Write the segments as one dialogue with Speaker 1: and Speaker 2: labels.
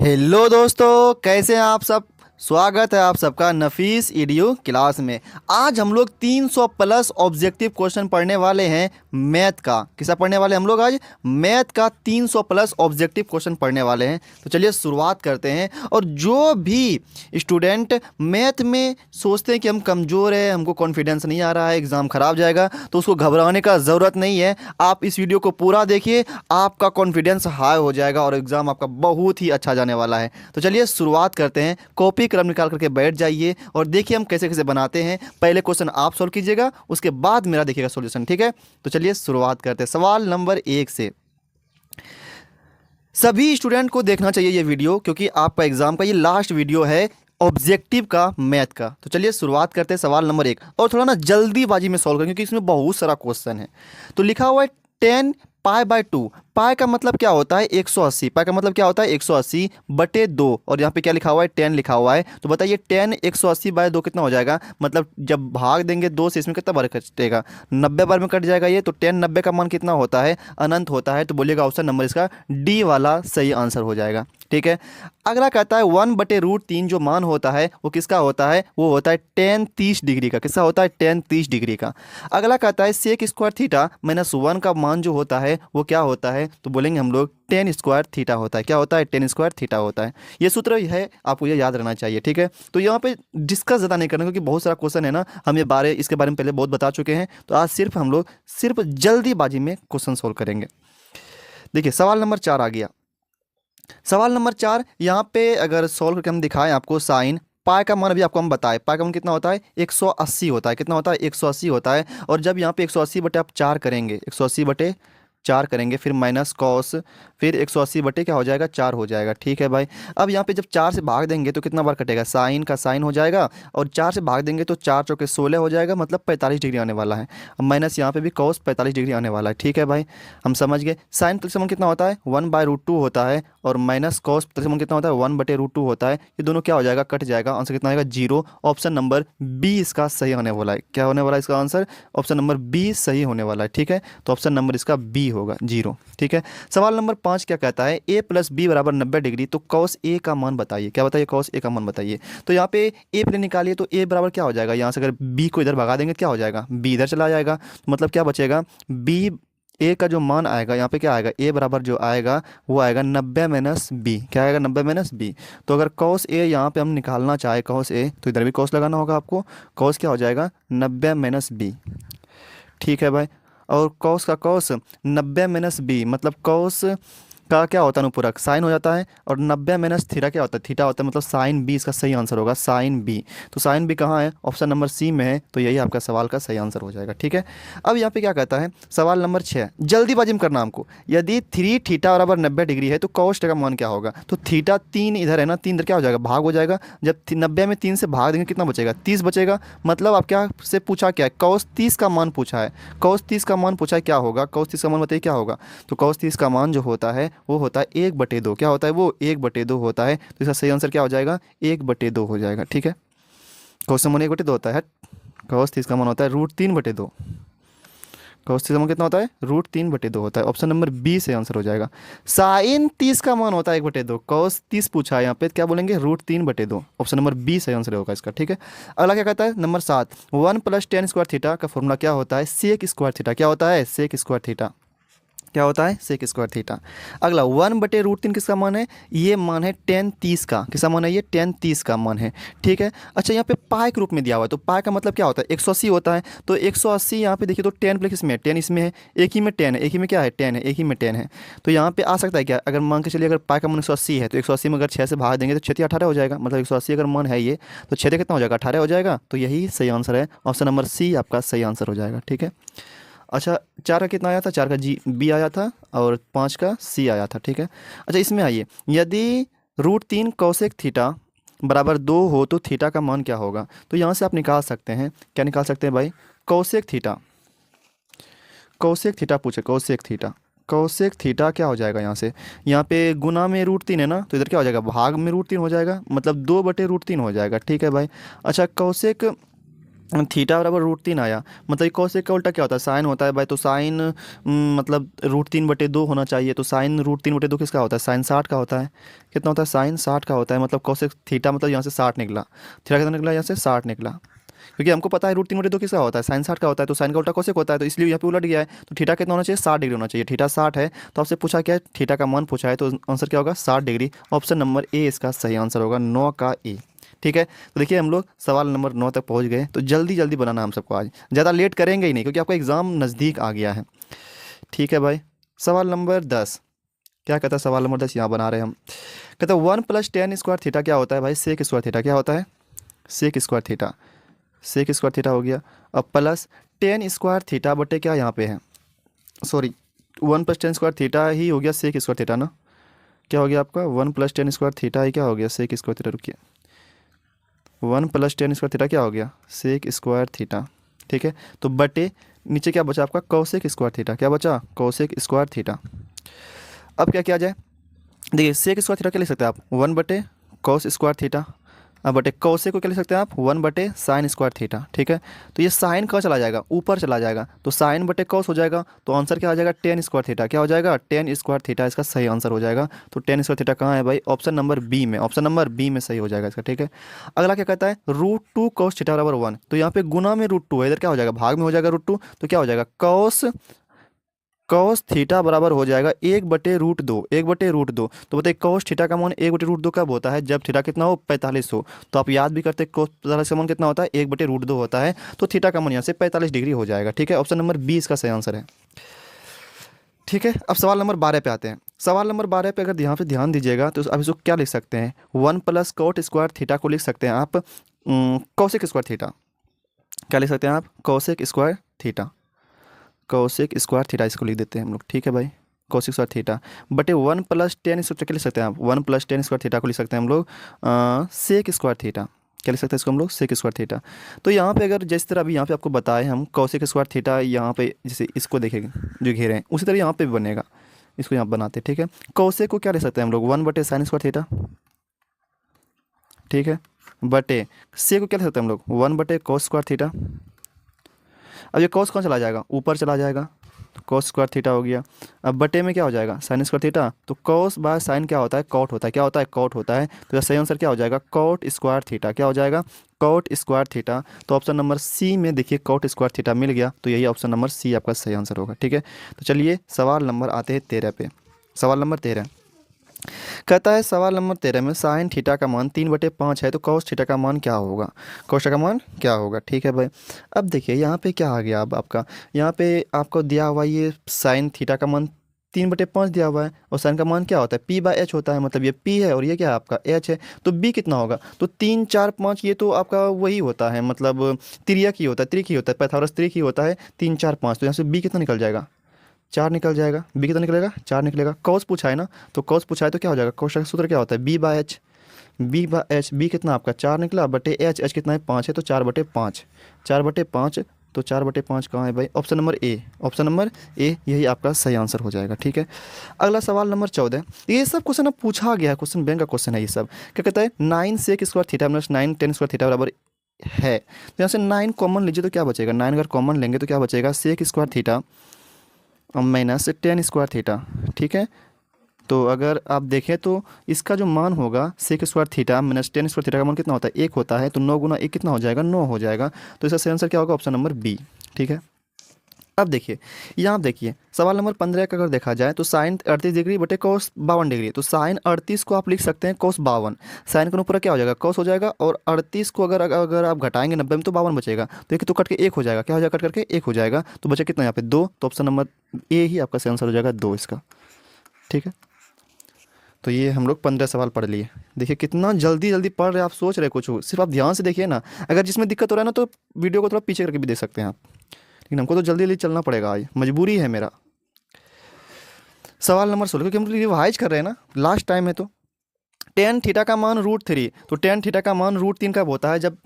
Speaker 1: Hello दोस्तों, कैसे हैं आप सब। स्वागत है आप सबका नफीस ईडीयू क्लास में। आज हम लोग 300 प्लस ऑब्जेक्टिव क्वेश्चन पढ़ने वाले हैं मैथ का। किसा पढ़ने वाले हम लोग आज? मैथ का 300 प्लस ऑब्जेक्टिव क्वेश्चन पढ़ने वाले हैं। तो चलिए शुरुआत करते हैं। और जो भी स्टूडेंट मैथ में सोचते हैं कि हम कमज़ोर हैं, हमको कॉन्फिडेंस नहीं आ रहा है, एग्ज़ाम ख़राब जाएगा, तो उसको घबराने का ज़रूरत नहीं है। आप इस वीडियो को पूरा देखिए, आपका कॉन्फिडेंस हाई हो जाएगा और एग्ज़ाम आपका बहुत ही अच्छा जाने वाला है। तो चलिए शुरुआत करते हैं। कॉपी कलम निकाल करके बैठ जाइए और देखिए हम कैसे कैसे बनाते हैं। पहले क्वेश्चन आप सॉल्व कीजिएगा, उसके बाद मेरा देखिएगा सॉल्यूशन, ठीक है। तो चलिए शुरुआत करते हैं सवाल नंबर 1 से। सभी स्टूडेंट को देखना चाहिए ये वीडियो, क्योंकि आपका एग्जाम का ये लास्ट वीडियो है ऑब्जेक्टिव का, मैथ का। तो चलिए शुरुआत करते हैं सवाल नंबर 1। और थोड़ा ना जल्दीबाजी में सॉल्व करें, क्योंकि इसमें बहुत सारा क्वेश्चन है। तो लिखा हुआ है 10 पाई बाय 2। पाई का मतलब क्या होता है? 180। पाई का मतलब क्या होता है? 180 बटे 2। और यहाँ पे क्या लिखा हुआ है? 10 लिखा हुआ है। तो बताइए 10 180 बाय 2 कितना हो जाएगा? मतलब जब भाग देंगे 2 से, इसमें कितना बार कटेगा? 90 बार में कट जाएगा ये। तो 10 90 का मान कितना होता है? अनंत होता है। तो बोलिएगा ऑप्शन नंबर इसका डी वाला सही आंसर हो जाएगा, ठीक है। अगला कहता है 1/√3 जो मान होता है वो किसका होता है? वो होता है tan 30 डिग्री का। किसका होता है? tan 30 डिग्री का। अगला कहता है सेक स्क्वायर थीटा माइनस 1 का मान जो होता है वो क्या होता है? तो बोलेंगे हम लोग tan स्क्वायर थीटा होता है। क्या होता है? tan स्क्वायर थीटा होता है। ये सूत्र है, आपको ये याद रहना चाहिए, ठीक है। तो यहाँ पे डिस्कस ज़्यादा नहीं करना, क्योंकि बहुत सारा क्वेश्चन है ना, हम ये इसके बारे में पहले बहुत बता चुके हैं। तो आज सिर्फ हम लोग जल्दीबाजी में क्वेश्चन सोल्व करेंगे। देखिए सवाल नंबर 4 आ गया। सवाल नंबर 4 यहाँ पे अगर सॉल्व करके हम दिखाएं आपको, साइन पाई का मान अभी आपको हम बताएं, पाई का मान कितना होता है? 180 होता है। कितना होता है? 180 होता है। और जब यहाँ पे 180 बटे आप 4 करेंगे, 180 बटे 4 करेंगे, फिर माइनस कॉस, फिर 180 बटे क्या हो जाएगा? 4 हो जाएगा, ठीक है भाई। अब यहाँ पे जब 4 से भाग देंगे तो कितना बार कटेगा? साइन का साइन हो जाएगा। और 4 से भाग देंगे तो 4 चौके 16 हो जाएगा, मतलब 45 डिग्री आने वाला है। अब माइनस यहाँ पे भी कॉस 45 डिग्री आने वाला है, ठीक है भाई। हम समझ गए। साइन प्लस वन कितना होता है? 1/√2 होता है। और माइनस कॉस प्लस वन कितना होता है? 1/√2 होता है। ये दोनों क्या हो जाएगा? कट जाएगा। आंसर कितना आएगा? 0। ऑप्शन नंबर बी इसका सही होने वाला है। क्या होने वाला है इसका आंसर? ऑप्शन नंबर बी सही होने वाला है, ठीक है। तो ऑप्शन नंबर इसका बी होगा, 0, ठीक है। सवाल नंबर 5 क्या कहता है? a प्लस बी बराबर 90 डिग्री। तो कॉस ए का मान बताइए। क्या बताइए? कॉस ए का मान बताइए। तो यहाँ पे ए पहले निकालिए। तो ए बराबर क्या हो जाएगा? यहाँ से अगर बी को इधर भगा देंगे क्या हो जाएगा? बी इधर चला जाएगा। मतलब क्या बचेगा? बी ए का जो मान आएगा यहाँ पे क्या आएगा? ए बराबर जो आएगा वो आएगा 90 माइनस बी। क्या आएगा? 90 माइनस बी। तो अगर कॉस ए यहाँ पे हम निकालना चाहे, कॉस ए, तो इधर भी कॉस लगाना होगा आपको। कॉस क्या हो जाएगा? 90 माइनस बी, ठीक है भाई। और कॉस का कॉस 90 माइनस बी, मतलब कॉस का क्या होता है? अनुपूरक साइन हो जाता है। और 90 माइनस थीटा क्या होता है? थीटा होता है। मतलब साइन बी इसका सही आंसर होगा, साइन बी। तो साइन बी कहाँ है? ऑप्शन नंबर सी में है। तो यही आपका सवाल का सही आंसर हो जाएगा, ठीक है। अब यहाँ पे क्या कहता है? सवाल नंबर 6, जल्दीबाजी में करना हमको। यदि 3 थीटा बराबर 90 डिग्री है तो कॉस का मान क्या होगा? तो थीटा 3 इधर है ना, 3 इधर क्या हो जाएगा? भाग हो जाएगा। जब 90 में 3 से भाग देंगे कितना बचेगा? 30 बचेगा। मतलब आप क्या से पूछा क्या है? कॉस 30 का मान पूछा है। कॉस 30 का मान पूछा है, क्या होगा? कॉस 30 का मान बताइए क्या होगा? तो कॉस 30 का मान जो होता है वो होता है 1/2। क्या होता है? वो 1/2 होता है। तो इसका सही आंसर क्या हो जाएगा? 1/2 हो जाएगा, ठीक है। कॉस का मान 1/2 होता है। कॉस 30 का मान होता है √3/2। कॉस 30 का मान कितना होता है? √3/2 होता है। ऑप्शन नंबर बी से आंसर हो जाएगा। साइन 30 का मान होता है 1/2। कॉस 30 पूछा है यहाँ पे, क्या बोलेंगे? √3/2। ऑप्शन नंबर बी से आंसर होगा इसका, ठीक है। अगला क्या कहता है? नंबर 7, 1 + tan स्क्वायर थीटा का फॉर्मूला क्या होता है? Sec square theta. क्या होता है? Sec square theta. क्या होता है? Sec square theta. अगला 1/√3 किसका मान है? ये मान है tan 30 का। किसका मान है? ये tan 30 का मान है, ठीक है। अच्छा यहाँ पे पाई के रूप में दिया हुआ है। तो पाई का मतलब क्या होता है? 180 होता है। तो 180 यहाँ पे देखिए तो tan प्लस इसमें है, tan इसमें है, एक ही में tan है, एक ही में क्या है? tan है, एक ही में tan है। तो यहाँ पे आ सकता है क्या? अगर मान के चलिए अगर पाई का मान 180 है तो 180 में अगर 6 से भाग देंगे तो 6 18 हो जाएगा। मतलब 180 अगर मान है ये, तो 6 कितना हो जाएगा? 18 हो जाएगा। तो यही सही आंसर है। ऑप्शन नंबर सी आपका सही आंसर हो जाएगा, ठीक है। अच्छा 4 का कितना आया था? 4 का जी बी आया था और 5 का सी आया था, ठीक है। अच्छा इसमें आइए, यदि √3 कोसेक थीटा बराबर 2 हो तो थीटा का मान क्या होगा? तो यहाँ से आप निकाल सकते हैं। क्या निकाल सकते हैं भाई? Cosec theta. कोसेक थीटा पूछे, कोसेक थीटा। कोसेक थीटा क्या हो जाएगा? यहाँ पे गुना में √3 है ना, तो इधर क्या हो जाएगा? भाग में √3 हो जाएगा। मतलब 2/√3 हो जाएगा, ठीक है भाई। अच्छा कोसेक थीटा बराबर √3 आया, मतलब ये कोसेक का उल्टा क्या होता है, साइन होता है भाई। तो साइन मतलब √3/2 होना चाहिए। तो साइन √3/2 किसका होता है, साइन 60 का होता है। कितना होता है, साइन 60 का होता है। मतलब कोसेक थीटा मतलब यहाँ से 60 निकला, थीटा कितना निकला, यहाँ से 60 निकला। क्योंकि हमको पता है √3/2 किसका होता है, साइन 60 का होता है। तो साइन का उल्टा कोसेक होता है, तो इसलिए यहाँ पे उलट गया है। तो थीटा कितना होना चाहिए, 60 डिग्री होना चाहिए। थीटा 60 है, तो आपसे पूछा क्या है, थीटा का मान पूछा है, तो आंसर क्या होगा, 60 डिग्री। ऑप्शन नंबर ए इसका सही आंसर होगा, 9 का ए। ठीक है, तो देखिए हम लोग सवाल नंबर 9 तक पहुंच गए। तो जल्दी जल्दी बनाना हम सबको, आज ज़्यादा लेट करेंगे ही नहीं, क्योंकि आपका एग्ज़ाम नज़दीक आ गया है। ठीक है भाई, सवाल नंबर 10 क्या कहता है, सवाल नंबर 10 यहाँ बना रहे हैं हम। कहता है 1 + tan² थीटा क्या होता है भाई, sec² थीटा क्या होता है, sec² थीटा। sec² थीटा हो गया। अब प्लस tan² थीटा बटे क्या यहाँ पे है, सॉरी 1 + tan² थीटा ही हो गया sec² थीटा ना। क्या हो गया आपका, 1 + tan² थीटा ही क्या हो गया, sec² थीटा। रुकिए, 1 + tan² थीटा क्या हो गया, sec² थीटा। ठीक है, तो बटे नीचे क्या बचा आपका, cosec² थीटा। क्या बचा, cosec² थीटा। अब क्या किया जाए, देखिए sec² थीटा क्या लिख सकते हैं आप, 1/cos² थीटा। अब बटे cosec को क्या लिख सकते हैं आप, 1/sin² थीटा। ठीक है, तो ये साइन कहाँ चला जाएगा, ऊपर चला जाएगा, तो साइन बटे cos हो जाएगा। तो आंसर क्या आ जाएगा, tan² थीटा। क्या हो जाएगा, tan² थीटा इसका सही आंसर हो जाएगा। तो tan² थीटा कहाँ है भाई, ऑप्शन नंबर बी में, ऑप्शन नंबर बी में सही हो जाएगा इसका। ठीक है, अगला क्या कहता है, √2 cos थीटा बराबर 1। तो यहाँ पे गुना में √2 है, इधर क्या हो जाएगा, भाग में हो जाएगा √2। तो क्या हो जाएगा, cos थीटा बराबर हो जाएगा 1/√2, 1/√2। तो बताइए cos थीटा का मान 1/√2 कब होता है, जब थीटा कितना हो, 45 हो। तो आप याद भी करते हैं cos 45 का मान कितना होता है, 1/√2 होता है। तो थीटा का मान यहाँ से 45 डिग्री हो जाएगा। ठीक है, ऑप्शन नंबर बी इसका सही आंसर है। ठीक है, अब सवाल नंबर 12 पे आते हैं। सवाल नंबर 12 पे अगर यहाँ पे ध्यान दीजिएगा, तो अब इसको क्या लिख सकते हैं, 1 + cot² थीटा को लिख सकते हैं आप cosec² थीटा। क्या लिख सकते हैं आप, cosec² थीटा। cosec² थीटा इसको लिख देते हैं हम लोग। ठीक है भाई, cosec² थीटा बटे 1 + tan² क्या लिख सकते हैं आप, 1 + tan² थीटा को लिख सकते हैं हम लोग sec² थीटा। क्या लिख सकते हैं इसको हम लोग, sec² थीटा। तो यहाँ पे अगर जिस तरह अभी यहाँ पे आपको बताए हम cosec² थीटा, यहाँ पे जैसे इसको देखेंगे जो घेरे हैं, उसी तरह यहाँ पे भी बनेगा। इसको यहाँ बनाते हैं। ठीक है, cosec को क्या लिख सकते हैं हम लोग, 1/sin² थीटा। ठीक है, बटे से को क्या लिख सकते हैं हम लोग, 1/cos² थीटा। अब ये cos कौन चला जाएगा, ऊपर चला जाएगा, तो cos² थीटा हो गया। अब बटे में क्या हो जाएगा, sin² थीटा। तो cos/sin क्या होता है, cot होता है। क्या होता है, cot होता है। तो इसका सही आंसर क्या हो जाएगा, cot² थीटा। क्या हो जाएगा, cot² थीटा। तो ऑप्शन नंबर सी में देखिए cot² थीटा मिल गया, तो यही ऑप्शन नंबर सी आपका सही आंसर होगा। ठीक है, तो चलिए सवाल नंबर आते हैं 13 पे। सवाल नंबर 13 कहता है, सवाल नंबर 13 में साइन थीटा का मान 3/5 है, तो कॉस थीटा का मान क्या होगा, कॉस थीटा का मान क्या होगा। ठीक है भाई, अब देखिए यहाँ पे क्या आ गया, अब आपका यहाँ पे आपको दिया हुआ ये साइन थीटा का मान 3/5 दिया हुआ है, और साइन का मान क्या होता है, p/h होता है। मतलब ये p है और ये क्या है आपका h है। तो b कितना होगा, तो 3 4 5, ये तो आपका वही होता है, मतलब त्रियक ही होता है, त्रिक ही होता है, पाइथागोरस त्रिक ही होता है, 3 4 5। तो यहाँ से b कितना निकल जाएगा, 4 निकल जाएगा। बी कितना निकलेगा, 4 निकलेगा। कॉस पूछा है ना, तो कॉस पूछा है तो क्या हो जाएगा, कॉस का सूत्र क्या होता है, b/h। b/h, बी कितना आपका 4 निकला, बटे h कितना है 5 है, तो 4/5, 4/5। तो 4/5 कहाँ है भाई, option number A, option number A यही आपका सही आंसर हो जाएगा। ठीक है, अगला सवाल नंबर 14। ये सब क्वेश्चन अब पूछा गया है, क्वेश्चन बैंक का क्वेश्चन है ये सब। क्या कहता है, 9 sec² थीटा - 9 tan² थीटा बराबर है। तो यहाँ से 9 कॉमन लीजिए तो क्या बचेगा, 9 अगर कॉमन लेंगे तो क्या बचेगा, sec² थीटा -tan² थीटा। ठीक है, तो अगर आप देखें तो इसका जो मान होगा sec² थीटा -tan² थीटा का मान कितना होता है, 1 होता है। तो 9 × 1 कितना हो जाएगा, 9 हो जाएगा। तो इसका सही आंसर क्या होगा, ऑप्शन नंबर बी। ठीक है, अब देखिए यहाँ देखिए सवाल नंबर 15 का अगर देखा जाए, तो साइन 38 डिग्री बटे cos 52 डिग्री। तो साइन 38 को आप लिख सकते हैं cos 52, साइन का ऊपर क्या हो जाएगा, cos हो जाएगा, और 38 को अगर अगर आप घटाएंगे 90 में तो 52 बचेगा। तो एक तो कट के 1 हो जाएगा, क्या हो जाएगा, कट करके 1 हो जाएगा। तो बचा कितना यहाँ पे 2। तो ऑप्शन नंबर ए ही आपका सही आंसर हो जाएगा, 2 इसका। ठीक है, तो ये हम लोग 15 सवाल पढ़ लिए। देखिए कितना जल्दी जल्दी पढ़ रहे हैं आप, सोच रहे कुछ हो, सिर्फ आप ध्यान से देखिए ना। अगर जिसमें दिक्कत हो रहा है ना, तो वीडियो को थोड़ा पीछे करके भी देख सकते हैं आप, लेकिन हमको तो जल्दी जल्दी चलना पड़ेगा, आज मजबूरी है मेरा। सवाल नंबर 16, क्योंकि हम रिवाइज कर रहे हैं ना, लास्ट टाइम है। तो tan थीटा का मान √3। तो tan थीटा का मान √3 कब होता है, जब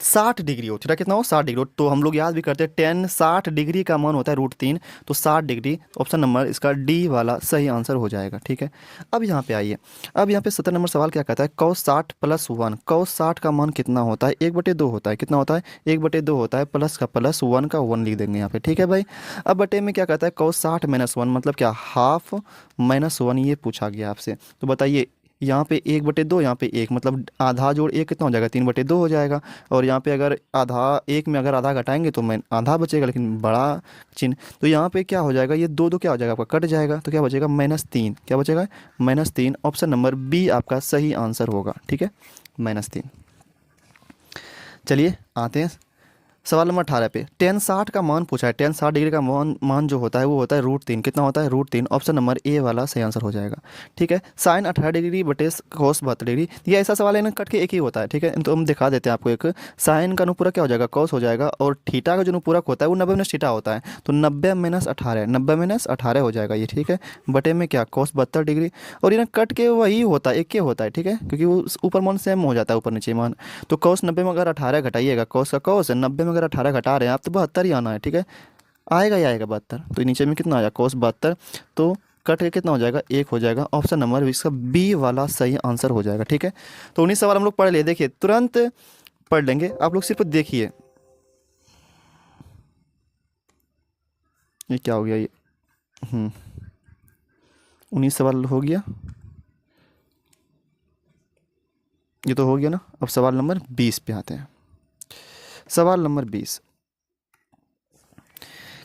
Speaker 1: 60 डिग्री हो, थीटा कितना हो 60 डिग्री हो, तो हम लोग याद भी करते हैं टेन 60 डिग्री का मान होता है √3, तो 60 डिग्री ऑप्शन नंबर इसका डी वाला सही आंसर हो जाएगा। ठीक है, अब यहाँ पे आइए, अब यहाँ पे 70 नंबर सवाल क्या कहता है, cos 60 + 1, cos 60 का मान कितना होता है, 1/2 होता है, कितना होता है 1/2 होता है, प्लस का प्लस 1 का 1 लिख देंगे यहाँ पे। ठीक है भाई, अब बटे में क्या कहता है cos 60 - 1 मतलब क्या, हाफ -1, ये पूछा गया आपसे। तो बताइए यहाँ पे 1/2, यहाँ पे 1 मतलब आधा जोड़ 1 कितना हो जाएगा, 3/2 हो जाएगा। और यहाँ पे अगर आधा, एक में अगर आधा घटाएंगे तो मैं आधा बचेगा, लेकिन बड़ा चिन्ह, तो यहाँ पे क्या हो जाएगा, ये दो दो क्या हो जाएगा आपका, कट जाएगा, तो क्या बचेगा -3, क्या बचेगा -3, ऑप्शन नंबर बी आपका सही आंसर होगा। ठीक है, -3। चलिए आते हैं सवाल नंबर 18 पे, टेन 60 का मान पूछा है, टेन 60 डिग्री का मान जो होता है वो होता है √3, कितना होता है √3, ऑप्शन नंबर ए वाला सही आंसर हो जाएगा। ठीक है, साइन 18 डिग्री बटे cos 72 डिग्री, ये ऐसा सवाल है ना, कट के एक ही होता है। ठीक है, तो हम दिखा देते हैं आपको, एक साइन का अनुपूरक क्या हो जाएगा, cos हो जाएगा, और थीटा का जो अनुपूरक होता है वो 90 - थीटा होता है, तो 90 - 18, 90 - 18 हो जाएगा ये। ठीक है, बटे में क्या cos 72 डिग्री, और ये ना कट के वही होता है, एक के होता है। ठीक है, क्योंकि वो ऊपर मान सेम हो जाता है, ऊपर नीचे मान, तो cos 90 में अगर 18 घटाइएगा, cos का cos है, 90 में अगर 18 घटा रहे हैं आप तो 72 ही आना है। ठीक है, आएगा ही आएगा 72, तो नीचे में कितना आया cos 72, तो कट के कितना हो जाएगा 1 हो जाएगा, ऑप्शन नंबर इसका बी वाला सही आंसर हो जाएगा। ठीक है, तो 19 सवाल हम लोग पढ़ लिए, देखिए तुरंत पढ़ लेंगे, आप लोग सिर्फ देखिए ये क्या हो गया, ये 19 सवाल हो गया, ये तो हो गया ना। अब सवाल नंबर 20 पे आते हैं। सवाल नंबर 20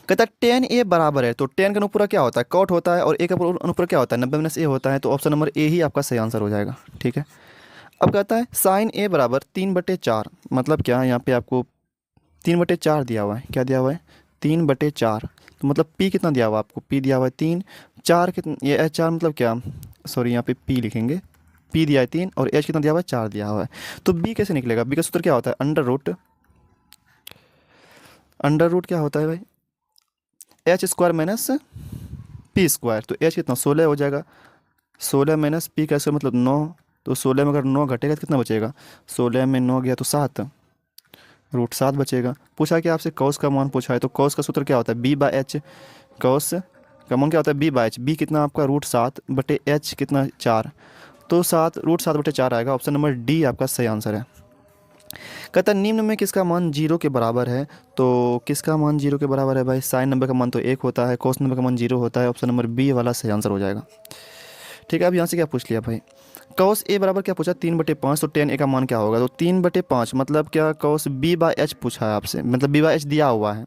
Speaker 1: कहता है टेन ए बराबर है, तो टेन का अनुपूरक क्या होता है, कॉट होता है, और ए का अनुपूरक क्या होता है, 90 - ए होता है, तो ऑप्शन नंबर ए ही आपका सही आंसर हो जाएगा। ठीक है, अब कहता है साइन ए बराबर 3/4, मतलब क्या, यहाँ पे आपको 3/4 दिया हुआ है, क्या दिया हुआ है 3/4, तो मतलब पी कितना दिया हुआ है आपको, पी दिया हुआ है 3, 4 कितना, ये एच 4 मतलब क्या, सॉरी यहाँ पे पी लिखेंगे, पी दिया है 3 और एच कितना दिया हुआ है 4 दिया हुआ है, तो बी कैसे निकलेगा, बी का सूत्र क्या होता है, अंडर रूट क्या होता है भाई, h² - p², तो h कितना 16 हो जाएगा, 16 - p का स्क्वायर मतलब 9, तो 16 में अगर 9 घटेगा तो कितना बचेगा, 16 में 9 गया तो 7, √7 बचेगा। पूछा कि आपसे कॉस का मान पूछा है, तो कॉस का सूत्र क्या होता है b/h, कॉस का मान क्या होता है b/h, b कितना आपका √7 बटे h कितना 4, तो 7 √7/4 आएगा, ऑप्शन नंबर डी आपका सही आंसर है। कहता है निम्न में किसका मान 0 के बराबर है, तो किसका मान 0 के बराबर है भाई, साइन नंबर का मान तो 1 होता है, कोस नंबर का मान 0 होता है, ऑप्शन नंबर बी वाला सही आंसर हो जाएगा। ठीक है, अब यहाँ से क्या पूछ लिया भाई, कॉस ए बराबर क्या पूछा 3/5, तो टेन ए का मान क्या होगा, तो 3/5 मतलब क्या, कॉस b/h पूछा है आपसे, मतलब b/h दिया हुआ है,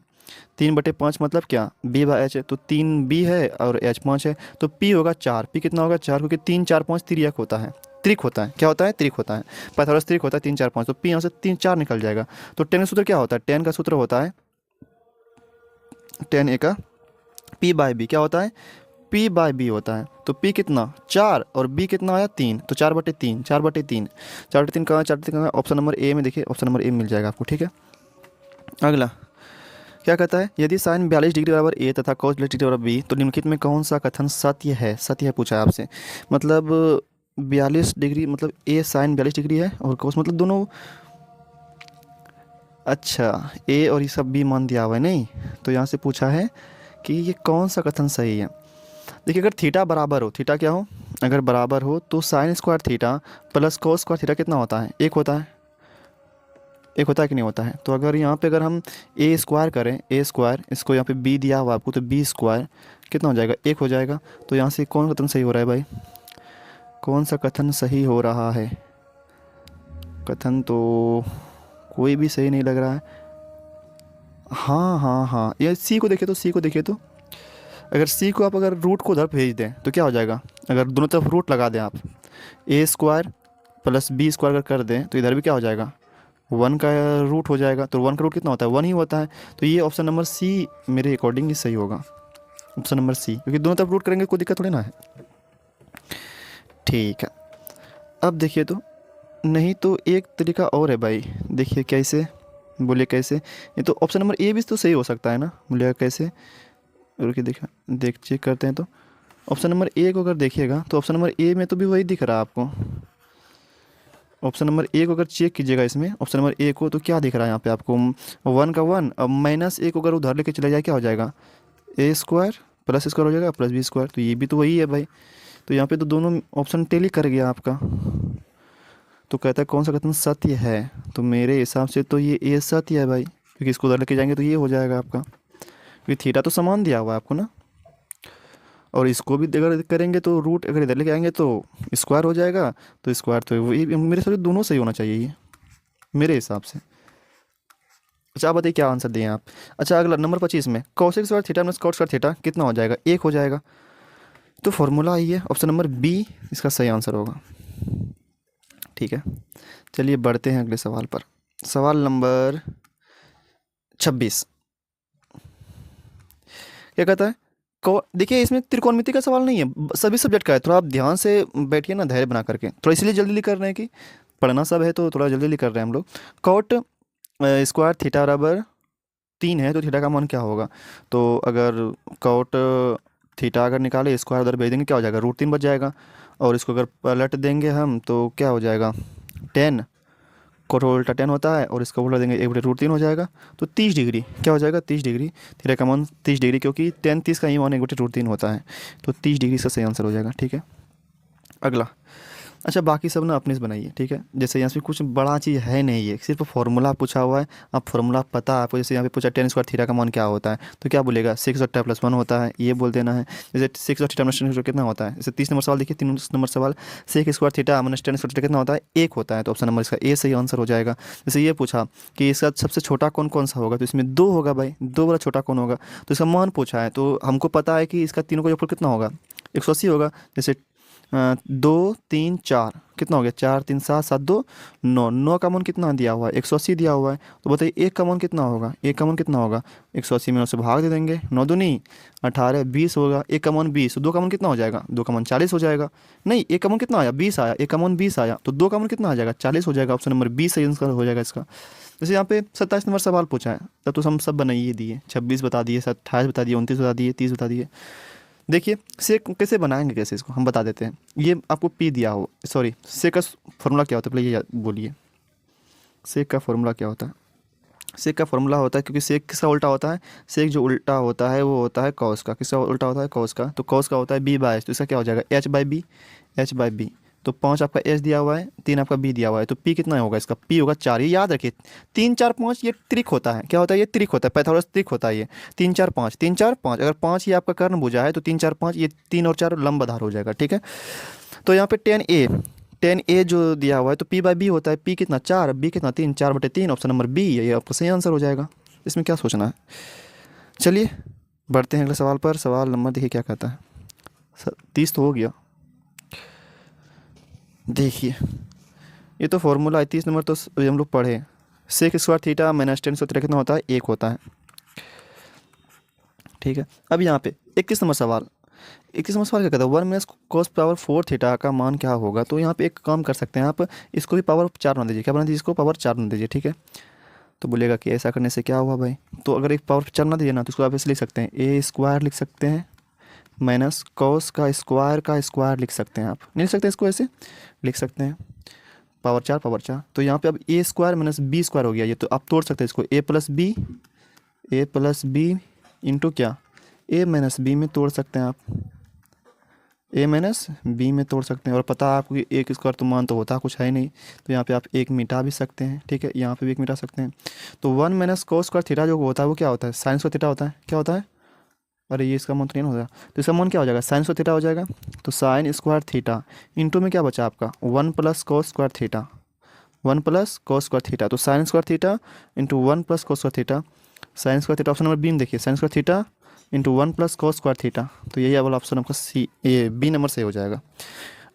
Speaker 1: 3/5 मतलब क्या b/h, तो 3b है और h 5 है, तो p होगा 4, p कितना होगा 4, क्योंकि 3 4 5 त्रियक होता है, त्रिक होता है, क्या होता है त्रिक होता है, पाइथागोरस त्रिक होता है 3 4 5, तो p यहाँ से 3 4 निकल जाएगा। तो टेन का सूत्र क्या होता है, टेन का सूत्र होता है, टेन ए का p/b क्या होता है, p/b होता है, तो p कितना 4 और b कितना आया 3, तो 4/3, 4/3, 4/3 कहाँ, 4/3 कहाँ, ऑप्शन नंबर ए में देखिए, ऑप्शन नंबर ए मिल जाएगा आपको। ठीक है, अगला क्या कहता है, यदि साइन 42 डिग्री बराबर ए तथा cos 42 डिग्री बराबर बी, तो निम्नलिखित में कौन सा कथन सत्य है, सत्य है पूछा है आपसे, मतलब 42 डिग्री मतलब ए साइन 42 डिग्री है और cos मतलब दोनों, अच्छा ए और ये सब बी मान दिया हुआ है नहीं, तो यहाँ से पूछा है कि ये कौन सा कथन सही है। देखिए अगर थीटा बराबर हो, थीटा क्या हो, अगर बराबर हो तो sine square theta plus cos square theta कितना होता है, एक होता है, एक होता है कि नहीं होता है। तो अगर यहाँ पे अगर हम ए स्क्वायर करें, ए स्क्वायर, इसको यहाँ पे बी दिया हुआ आपको, तो बी स्क्वायर कितना हो जाएगा, एक हो जाएगा। तो यहाँ से कौन कथन सही हो रहा है भाई, कौन सा कथन सही हो रहा है, कथन तो कोई भी सही नहीं लग रहा है। हाँ हाँ हाँ, ये सी को देखिए, तो सी को देखिए, तो अगर सी को आप अगर रूट को उधर भेज दें तो क्या हो जाएगा, अगर दोनों तरफ रूट लगा दें आप, ए स्क्वायर प्लस बी स्क्वायर अगर कर दें तो इधर भी क्या हो जाएगा, 1 का रूट हो जाएगा, तो 1 का रूट कितना होता है 1 ही होता है। तो ये ऑप्शन नंबर सी मेरे अकॉर्डिंग सही होगा, ऑप्शन नंबर सी, क्योंकि दोनों तरफ रूट करेंगे कोई दिक्कत थोड़ी ना है। ठीक है, अब देखिए तो, नहीं तो एक तरीका और है भाई, देखिए कैसे, बोलिए कैसे, ये तो ऑप्शन नंबर ए भी तो सही हो सकता है ना, बोलिएगा कैसे, रुकिए देख चेक करते हैं। तो ऑप्शन नंबर ए को अगर देखिएगा तो ऑप्शन नंबर ए में तो भी वही दिख रहा है आपको, ऑप्शन नंबर ए को अगर चेक कीजिएगा इसमें, ऑप्शन नंबर ए को, तो क्या दिख रहा है यहाँ पे आपको, 1 का 1, अब माइनस ए को अगर उधर लेके चले जाए क्या हो जाएगा, ए स्क्वायर प्लस स्क्वायर हो जाएगा प्लस बी स्क्वायर, तो ये भी तो वही है भाई। तो यहाँ पे तो दोनों ऑप्शन टेली कर गया आपका। तो कहता है कौन सा कथन सत्य है, तो मेरे हिसाब से तो ये ए सत्य है भाई, क्योंकि इसको उधर लेके जाएंगे तो ये हो जाएगा आपका, क्योंकि थीटा तो समान दिया हुआ है आपको ना। और इसको भी अगर करेंगे तो रूट अगर इधर लेके आएंगे तो स्क्वायर हो जाएगा, तो स्क्वायर तो वही, मेरे हिसाब से दोनों सही होना चाहिए ये मेरे हिसाब से। अच्छा आप बताइए क्या आंसर दें आप। अच्छा अगला नंबर 25 में cosec square theta minus cot square theta कितना हो जाएगा, 1 हो जाएगा। तो फॉर्मूला आई है, ऑप्शन नंबर बी इसका सही आंसर होगा। ठीक है, चलिए बढ़ते हैं अगले सवाल पर। सवाल नंबर 26 क्या कहता है, को देखिए इसमें त्रिकोणमिति का सवाल नहीं है, सभी सब्जेक्ट का है, थोड़ा आप ध्यान से बैठिए ना, धैर्य बना करके, थोड़ा इसलिए जल्दी जल्दी कर रहे हैं कि पढ़ना सब है, तो थोड़ा जल्दी जल्दी कर रहे हैं हम लोग। कॉट स्क्वायर थीटा बराबर 3 है, तो थीटा का मान क्या होगा। तो अगर कॉट थीटा अगर निकाले, स्क्वायर उधर भेज देंगे, क्या हो जाएगा, √3 बच जाएगा। और इसको अगर पलट देंगे हम तो क्या हो जाएगा, 10, कोट उल्टा 10 होता है, और इसका उल्टा देंगे 1/√3 हो जाएगा। तो 30 डिग्री क्या हो जाएगा, 30 डिग्री, थीटा का मान 30 डिग्री, क्योंकि 10 30 का ही मान 1/√3 होता है, तो 30 डिग्री इसका सही आंसर हो जाएगा। ठीक है, अगला। अच्छा बाकी सब ना अपने से बनाइए, ठीक है। जैसे यहाँ पे कुछ बड़ा चीज़ है नहीं है, सिर्फ फार्मूला पूछा हुआ है, आप फार्मूला पता है आपको। जैसे यहाँ पे पूछा 10 स्क्वायर थीटा का मान क्या होता है, तो क्या बोलेगा 6 और टा प्लस 1 होता है, ये बोल देना है। जैसे 6 और थीटा माइनस 10 कितना होता है, जैसे 30 नंबर सवाल देखिए, 3 नंबर सवाल 6 square theta minus 10 square theta कितना होता है, 1 होता है, तो ऑप्शन नंबर इसका ए सही आंसर हो जाएगा। जैसे ये पूछा कि इसका सबसे छोटा कौन कौन सा होगा, तो इसमें 2 होगा भाई, 2 वाला छोटा कौन होगा, तो इसका मान पूछा है, तो हमको पता है कि इसका तीनों का जोड़फल कितना होगा, 180 होगा। जैसे 2 3 4 कितना हो गया, 4 3 7 7 2 9, 9 का मान कितना दिया हुआ है, 180 दिया हुआ है। तो बताइए एक का मान कितना होगा, एक का मान कितना होगा, 180 में 9 से भाग दे देंगे, 9 दूनी 18 20 होगा, एक का मान 20, 2 का मान कितना हो जाएगा, 2 का मान 40 हो जाएगा। नहीं एक का मान कितना आया, 20 आया, एक का मान 20 आया, तो 2 का मान कितना आ जाएगा, 40 हो जाएगा। ऑप्शन नंबर 20 सही आंसर हो जाएगा इसका। जैसे यहाँ पे 27 नंबर सवाल पूछा है, तब तो हम सब बनाइए दिए, 26 बता दिए, 28 बता दिए, 29 बता दिए, 30 बता दिए। देखिए सेक कैसे बनाएंगे, कैसे इसको हम बता देते हैं। ये आपको पी दिया हो, सॉरी सेक का फॉर्मूला क्या होता है, पहले ये बोलिए, सेक का फॉर्मूला क्या होता है। सेक का फॉर्मूला होता है, क्योंकि सेक किसका उल्टा होता है, सेक जो उल्टा होता है वो होता है कॉस का, किसका उल्टा होता है, कॉस का। तो कॉस का होता है b/h, तो इसका क्या हो जाएगा h/b, h/b। तो 5 आपका h दिया हुआ है, 3 आपका b दिया हुआ है, तो p कितना होगा इसका, p होगा 4। ये याद रखिए 3 4 5 ये ट्रिक होता है, क्या होता है, ये ट्रिक होता है, पैथागोरस ट्रिक होता है ये। 3 4 5 3 4 5, अगर 5 ये आपका कर्ण भुजा है तो 3 4 5 ये 3 और 4 लंब आधार हो जाएगा। ठीक है, तो यहाँ पे 10a जो दिया हुआ है, तो p/b होता है, p कितना 4, b कितना 3, 4/3, ऑप्शन नंबर बी ये आपका सही आंसर हो जाएगा। इसमें क्या सोचना है। चलिए बढ़ते हैं अगले सवाल पर। सवाल नंबर देखिए क्या कहता है, 30 तो हो गया। देखिए ये तो फॉर्मूला है, 30 नंबर तो हम लोग पढ़े, sec square theta minus 10 square theta कितना होता है, 1 होता है। ठीक है, अब यहाँ पे 21 नंबर सवाल, 21 नंबर सवाल क्या कहता है, 1 माइनस cos पावर 4 थीटा का मान क्या होगा। तो यहाँ पे एक काम कर सकते हैं आप, इसको भी पावर 4 बना दीजिए, क्या बना दीजिए, इसको पावर 4 बना दीजिए। ठीक है, तो बोलेगा कि ऐसा करने से क्या हुआ भाई, तो अगर एक पावर 4 बना दीजिए ना, तो इसको आप ऐसे लिख सकते हैं, ए स्क्वायर लिख सकते हैं माइनस कॉस का स्क्वायर लिख सकते हैं। आप नहीं लिख सकते, इसको ऐसे लिख सकते हैं, पावर 4 पावर 4। तो यहाँ पे अब ए स्क्वायर माइनस बी स्क्वायर हो गया ये, तो आप तोड़ सकते हैं इसको, ए प्लस बी इंटू क्या, ए माइनस बी में तोड़ सकते हैं आप, ए माइनस बी में तोड़ सकते हैं। और पता है आपको कि एक स्क्वायर तो मान तो होता कुछ है नहीं, तो यहाँ पे आप एक मिटा भी सकते हैं। ठीक है, यहाँ पे भी एक मिटा सकते हैं। तो 1 माइनस कॉस स्क्वायर थीटा जो होता है वो क्या होता है, साइन स्क्वायर थीटा होता है। क्या होता है, अरे ये इसका मान तो नहीं होगा, तो इसका मान क्या हो जाएगा, साइन स्क्वायर थीटा हो जाएगा। तो साइन स्क्वायर थीटा इंटू में क्या बचा आपका, 1 plus cos square theta, 1 plus cos square theta. तो sine square theta into 1 plus cos square theta, sine square theta option number B में देखिए, sine square theta into 1 plus cos square theta. तो यही वाला ऑप्शन आपका सी A B number से हो जाएगा।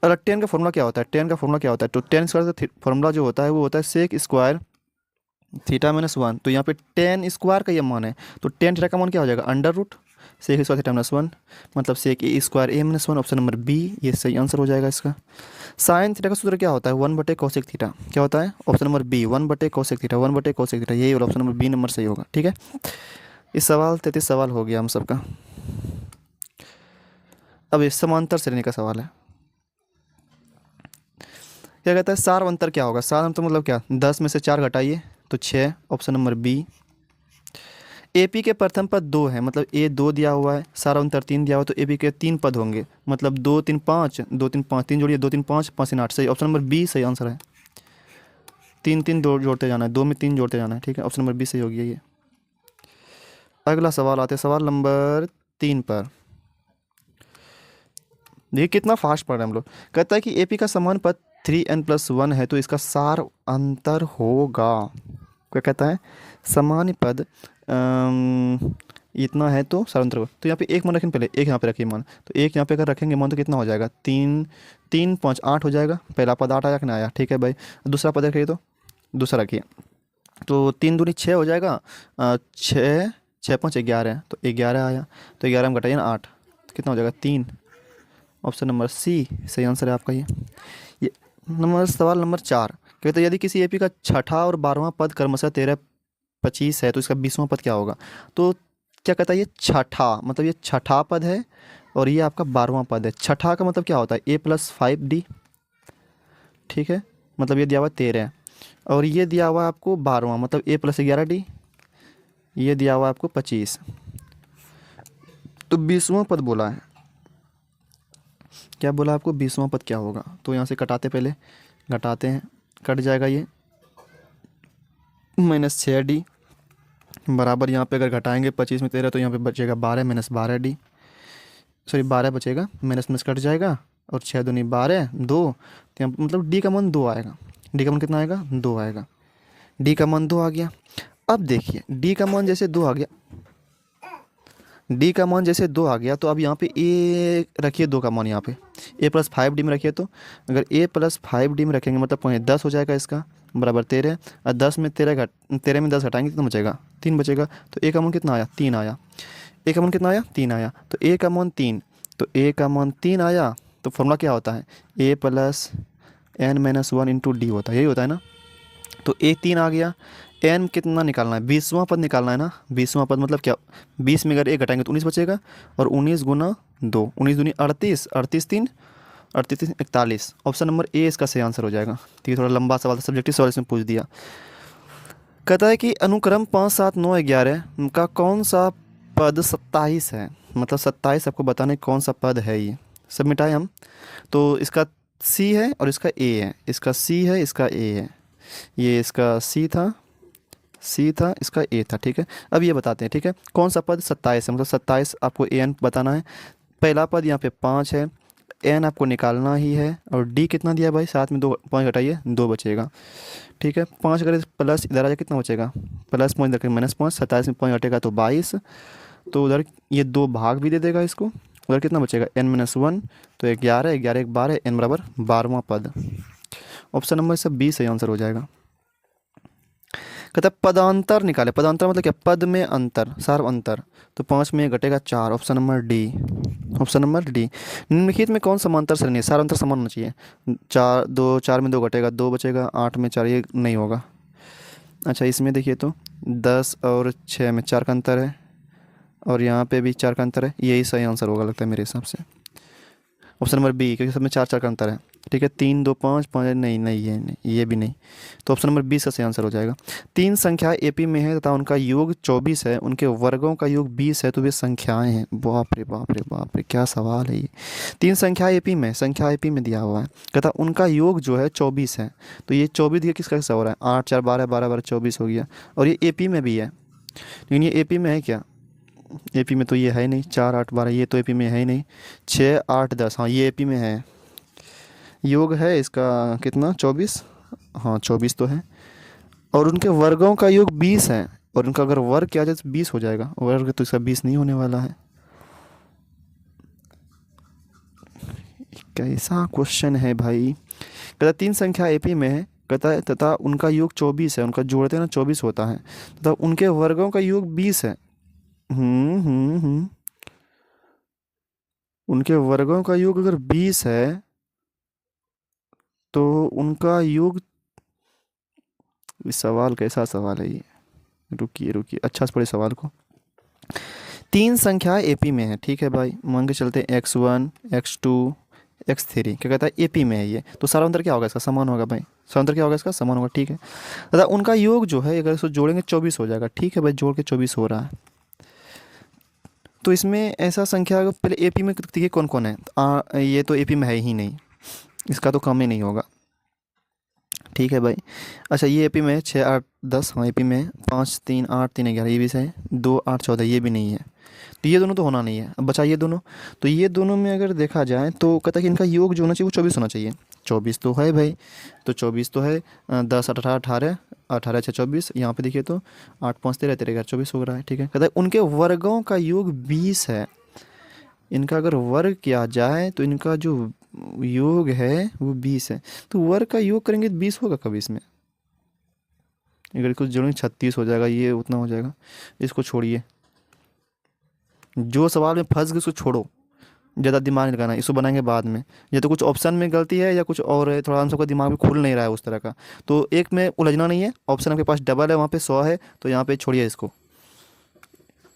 Speaker 1: अगर 10 का फॉर्मूला क्या होता है, 10 का फॉर्मूला क्या होता है, तो 10 स्क्वायर का फॉर्मूला जो होता है वो होता है सेक स्क्वायर थीटा माइनस 1। तो यहाँ पे 10 स्क्वायर का ये मान है, तो 10 थीटा का मान क्या हो जाएगा, under root sec square theta minus 1, मतलब sec A square A minus 1, option number B ये सही आंसर हो जाएगा इसका। साइन थीटा का सूत्र क्या होता है, 1/कोसेक थीटा। क्या होता है, ऑप्शन नंबर बी 1/कोसेक थीटा, 1/कोसेक थीटा, यही वाला ऑप्शन नंबर बी नंबर सही होगा। ठीक है, इस सवाल 33 सवाल हो गया हम सबका। अब इस समांतर श्रेणी का सवाल है, क्या कहता है सार अंतर क्या होगा, सार अंतर मतलब क्या, 10 में से 4 घटाइए तो 6, ऑप्शन नंबर बी। एपी के प्रथम पद 2 है, मतलब ए 2 दिया हुआ है, सारा अंतर 3 दिया हुआ है, तो एपी के 3 पद होंगे, मतलब 2 3 5, 2 3 5, 3 जोड़िए 2 3 5, 5 3 8, सही, ऑप्शन नंबर बी सही आंसर है। 3 3 दो जोड़ते जाना है, 2 में 3 जोड़ते जाना है, ठीक है, ऑप्शन नंबर बी सही होगी ये। अगला सवाल आते हैं सवाल नंबर 3 पर। देखिए कितना फास्ट पढ़ रहे हैं हम लोग। कहता है कि एपी का समान पद 3n+1 है तो इसका सार अंतर होगा। क्या कहता है, समान पद इतना है तो सार अंतर होगा। तो यहाँ पे एक मान रखेंगे, पहले एक यहाँ पे रखिए मान, तो एक यहाँ पे अगर रखेंगे मान तो कितना हो जाएगा, 3 3 5 8 हो जाएगा। पहला पद 8 आया कि ना आया, ठीक है भाई। दूसरा पद रखिए, तो दूसरा रखिए, तो 3 दूनी 6 हो जाएगा, 6 6 5 11, तो 11 आया, तो 11 में घटाइए ना 8, तो कितना हो जाएगा 3, ऑप्शन नंबर सी सही आंसर है आपका ये सवाल नंबर 4। कहते हैं यदि किसी एपी का छठा और 12वां पद क्रमशः 13 25 है तो इसका 20वां पद क्या होगा। तो क्या कहता है, ये छठा मतलब ये छठा पद है और ये आपका 12वां पद है। छठा का मतलब क्या होता है, a+5d, ठीक है, मतलब ये दिया हुआ 13 और ये दिया हुआ आपको 12वां, मतलब a+11d, ये दिया हुआ आपको 25, तो 20वां पद बोला है। क्या बोला आपको, 20वां पद क्या होगा। तो यहाँ से कटाते, पहले घटाते हैं, कट जाएगा ये -6d बराबर, यहाँ पे अगर घटाएंगे 25 में 13 तो यहाँ पे बचेगा 12 -12d, सॉरी 12 बचेगा, माइनस माइनस कट जाएगा और 6 दूनी 12 2, तो यहाँ मतलब डी का मान 2 आएगा। डी का मान कितना आएगा, 2 आएगा। डी का मान 2 आ गया। अब देखिए डी का मान जैसे 2 आ गया, डी का मान जैसे 2 आ गया, तो अब यहाँ पे ए रखिए 2 का मान यहाँ पे a+5d में रखिए। तो अगर a+5d में रखेंगे मतलब पॉइंट 10 हो जाएगा इसका, बराबर 13, और 10 में 13 में 10 घटाएंगे कितना बचेगा, 3 बचेगा। तो ए का मान कितना आया, 3 आया। ए का मान कितना आया, 3 आया। तो ए का मान 3, तो ए का मान 3 आया। तो फॉर्मूला क्या होता है, a+n-1 × d होता है, यही होता है ना। तो ए 3 आ गया, एन कितना निकालना है, 20वां पद निकालना है ना। 20वां पद मतलब क्या, 20 में अगर एक घटाएंगे तो 19 बचेगा, और 19 गुना 2, 19 दूनी 38, 38 3, 38 3 41, ऑप्शन नंबर ए इसका सही आंसर हो जाएगा। ठीक है, थोड़ा लंबा सवाल था, सब्जेक्टिव सवाल इसमें पूछ दिया। कहता है कि अनुक्रम 5 7 9 11 का कौन सा पद 27 है, मतलब 27 आपको बताना है कौन सा पद है ये। सब मिटाए हम, तो इसका सी है और इसका ए है, इसका सी है इसका ए है, ये इसका सी था, सी था, इसका ए था, ठीक है। अब ये बताते हैं, ठीक है, कौन सा पद 27 है, मतलब 27 आपको ए एन बताना है। पहला पद यहाँ पे 5 है, एन आपको निकालना ही है, और डी कितना दिया भाई, साथ में 2 5 घटाइए 2 बचेगा, ठीक है। 5 अगर प्लस इधर आ जाए कितना बचेगा, +5 इधर -5, 27 में 5 घटेगा तो 22, तो उधर ये 2 भाग भी दे देगा इसको, उधर कितना बचेगा n-1, तो 11 11 1 12, n बराबर 12वां पद, ऑप्शन नंबर सब बी सही आंसर हो जाएगा। कहता है पदांतर निकाले, पदांतर मतलब क्या, पद में अंतर, सार्व अंतर, तो 5 में घटेगा 4, option number D, option number D. निम्नलिखित में कौन समांतर श्रेणी है, सार अंतर समान होना चाहिए। 4 में 2 घटेगा 2 बचेगा, 8 में 4 ये नहीं होगा। अच्छा इसमें देखिए तो 10 और 6 में 4 का अंतर है, और यहाँ पे भी 4 का अंतर है, यही सही आंसर होगा लगता है मेरे हिसाब से, ऑप्शन नंबर बी, क्योंकि सब में 4 4 का अंतर है, ठीक है। 3 2 5 5 नहीं नहीं ये नहीं, ये भी नहीं, तो ऑप्शन नंबर बी का सही आंसर हो जाएगा। 3 संख्या एपी में है तथा उनका योग 24 है, उनके वर्गों का योग 20 है, तो वे संख्याएं हैं। बाप रे बाप रे बाप रे, क्या सवाल है ये। 3 संख्या एपी में, संख्या एपी में दिया हुआ है, कहता उनका योग जो है 24 है, तो ये 24 दिया किसका कैसा हो रहा है, 8 4 12 12 12 24 हो गया, और ये एपी में भी है, लेकिन ये एपी में है क्या, एपी में तो ये है ही नहीं, 4 8 12 ये तो एपी में है ही नहीं, 6 8 10 हाँ ये एपी में है। योग है इसका कितना 24, हाँ 24 तो है, और उनके वर्गों का योग 20 है, और उनका अगर वर्ग किया जाए तो 20 हो जाएगा, वर्ग तो इसका 20 नहीं होने वाला है। कैसा क्वेश्चन है भाई। कहता 3 संख्या एपी में है, कहता है तथा उनका योग 24 है, उनका जोड़ते हैं ना 24 होता है, तथा उनके वर्गों का योग 20 है। उनके वर्गों का योग अगर 20 है तो उनका योग, इस सवाल कैसा सवाल है ये, रुकिए रुकिए अच्छा से पढ़े सवाल को। 3 संख्या एपी में है, ठीक है भाई, मान के चलते हैं x1 x2 x3 क्या कहता है AP में है ये, तो सारा अंतर क्या होगा इसका समान होगा भाई, सारा अंतर क्या होगा इसका समान होगा, ठीक है। तथा उनका योग जो है अगर इसको जोड़ेंगे 24 हो जाएगा, ठीक है भाई, जोड़ के 24 हो रहा है। तो इसमें ऐसा संख्या पहले AP में देखिए कौन कौन है, ये तो AP में है ही नहीं, इसका तो कम ही नहीं होगा, ठीक है भाई। अच्छा ये AP में है 6 8 10, हाँ AP में है 5 3 8 3 11, ये भी सही है, 2 8 14, ये भी नहीं है, तो ये दोनों तो होना नहीं है। अब बचा ये दोनों, तो ये दोनों में अगर देखा जाए तो कहता है कि इनका योग जो होना चाहिए वो 24 होना चाहिए, 24 तो है भाई, तो 24 तो है, 10 18 18 18 6 24, यहाँ पे देखिए तो 8 5 13 13 24 हो रहा है, ठीक है। कहता है उनके वर्गों का योग 20 है, इनका अगर वर्ग किया जाए तो इनका जो योग है वो 20 है, तो वर्ग का योग करेंगे तो 20 होगा कभी इसमें, अगर कुछ जोड़ेंगे 36 हो जाएगा, ये उतना हो जाएगा, इसको छोड़िए, जो सवाल में फंस गए उसको छोड़ो, ज़्यादा दिमाग नहीं लगाना, इसको बनाएंगे बाद में, या तो कुछ ऑप्शन में गलती है या कुछ और है, थोड़ा हम सबका दिमाग में खुल नहीं रहा है उस तरह का, तो एक में उलझना नहीं है, ऑप्शन आपके पास डबल है, वहाँ पे 100 है, तो यहाँ पे छोड़िए इसको,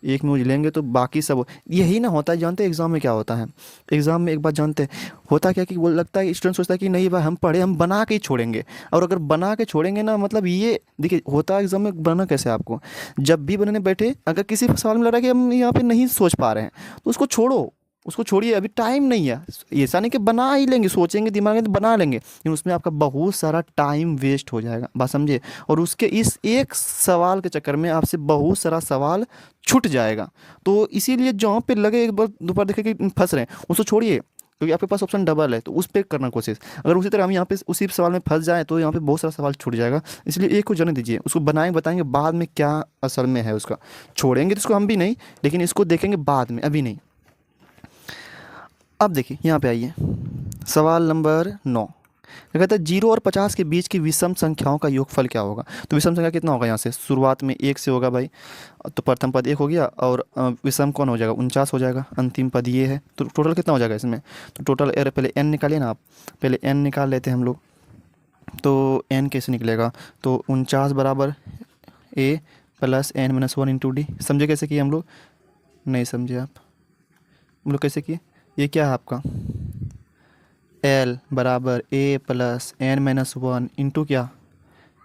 Speaker 1: एक में उलझेंगे तो बाकी सब यही ना होता है। जानते हैं एग्ज़ाम में क्या होता है, एग्ज़ाम में एक बात जानते हैं होता क्या कि वो लगता है स्टूडेंट सोचता है कि नहीं भाई हम पढ़े, हम बना के ही छोड़ेंगे, और अगर बना के छोड़ेंगे ना मतलब ये देखिए होता है एग्ज़ाम में बनाना कैसे आपको, जब भी बनाने बैठे अगर किसी सवाल में लग रहा है कि हम यहाँ पे नहीं सोच पा रहे हैं तो उसको छोड़ो, उसको छोड़िए, अभी टाइम नहीं है, ऐसा नहीं कि बना ही लेंगे, सोचेंगे दिमाग में तो बना लेंगे, लेकिन उसमें आपका बहुत सारा टाइम वेस्ट हो जाएगा, बात समझे, और उसके इस एक सवाल के चक्कर में आपसे बहुत सारा सवाल छूट जाएगा। तो इसीलिए जहाँ पे लगे एक बार दोबारा देखे कि फंस रहे हैं उसको छोड़िए, क्योंकि आपके पास ऑप्शन डबल है, तो उस पर करना कोशिश, अगर उसी तरह हम यहाँ पे उसी सवाल में फंस जाए तो यहाँ पे बहुत सारा सवाल छूट जाएगा, इसलिए एक को जाने दीजिए, उसको बनाएंगे बताएंगे बाद में क्या असल में है उसका, छोड़ेंगे तो इसको हम भी नहीं, लेकिन इसको देखेंगे बाद में, अभी नहीं। अब देखिए यहाँ पे आइए, सवाल नंबर 9 क्या कहता है 0 और 50 के बीच की विषम संख्याओं का योगफल क्या होगा। तो विषम संख्या कितना होगा, यहाँ से शुरुआत में 1 से होगा भाई, तो प्रथम पद 1 हो गया, और विषम कौन हो जाएगा 49 हो जाएगा, अंतिम पद ये है, तो टोटल कितना हो जाएगा इसमें, तो टोटल पहले n निकालिए ना आप, पहले n निकाल लेते हैं हम लोग, तो n कैसे निकलेगा, तो 49 बराबर a plus n minus 1 into D, समझे कैसे किए हम लोग, नहीं समझे आप, हम लोग कैसे किए, ये क्या है आपका L बराबर A plus N minus 1 into क्या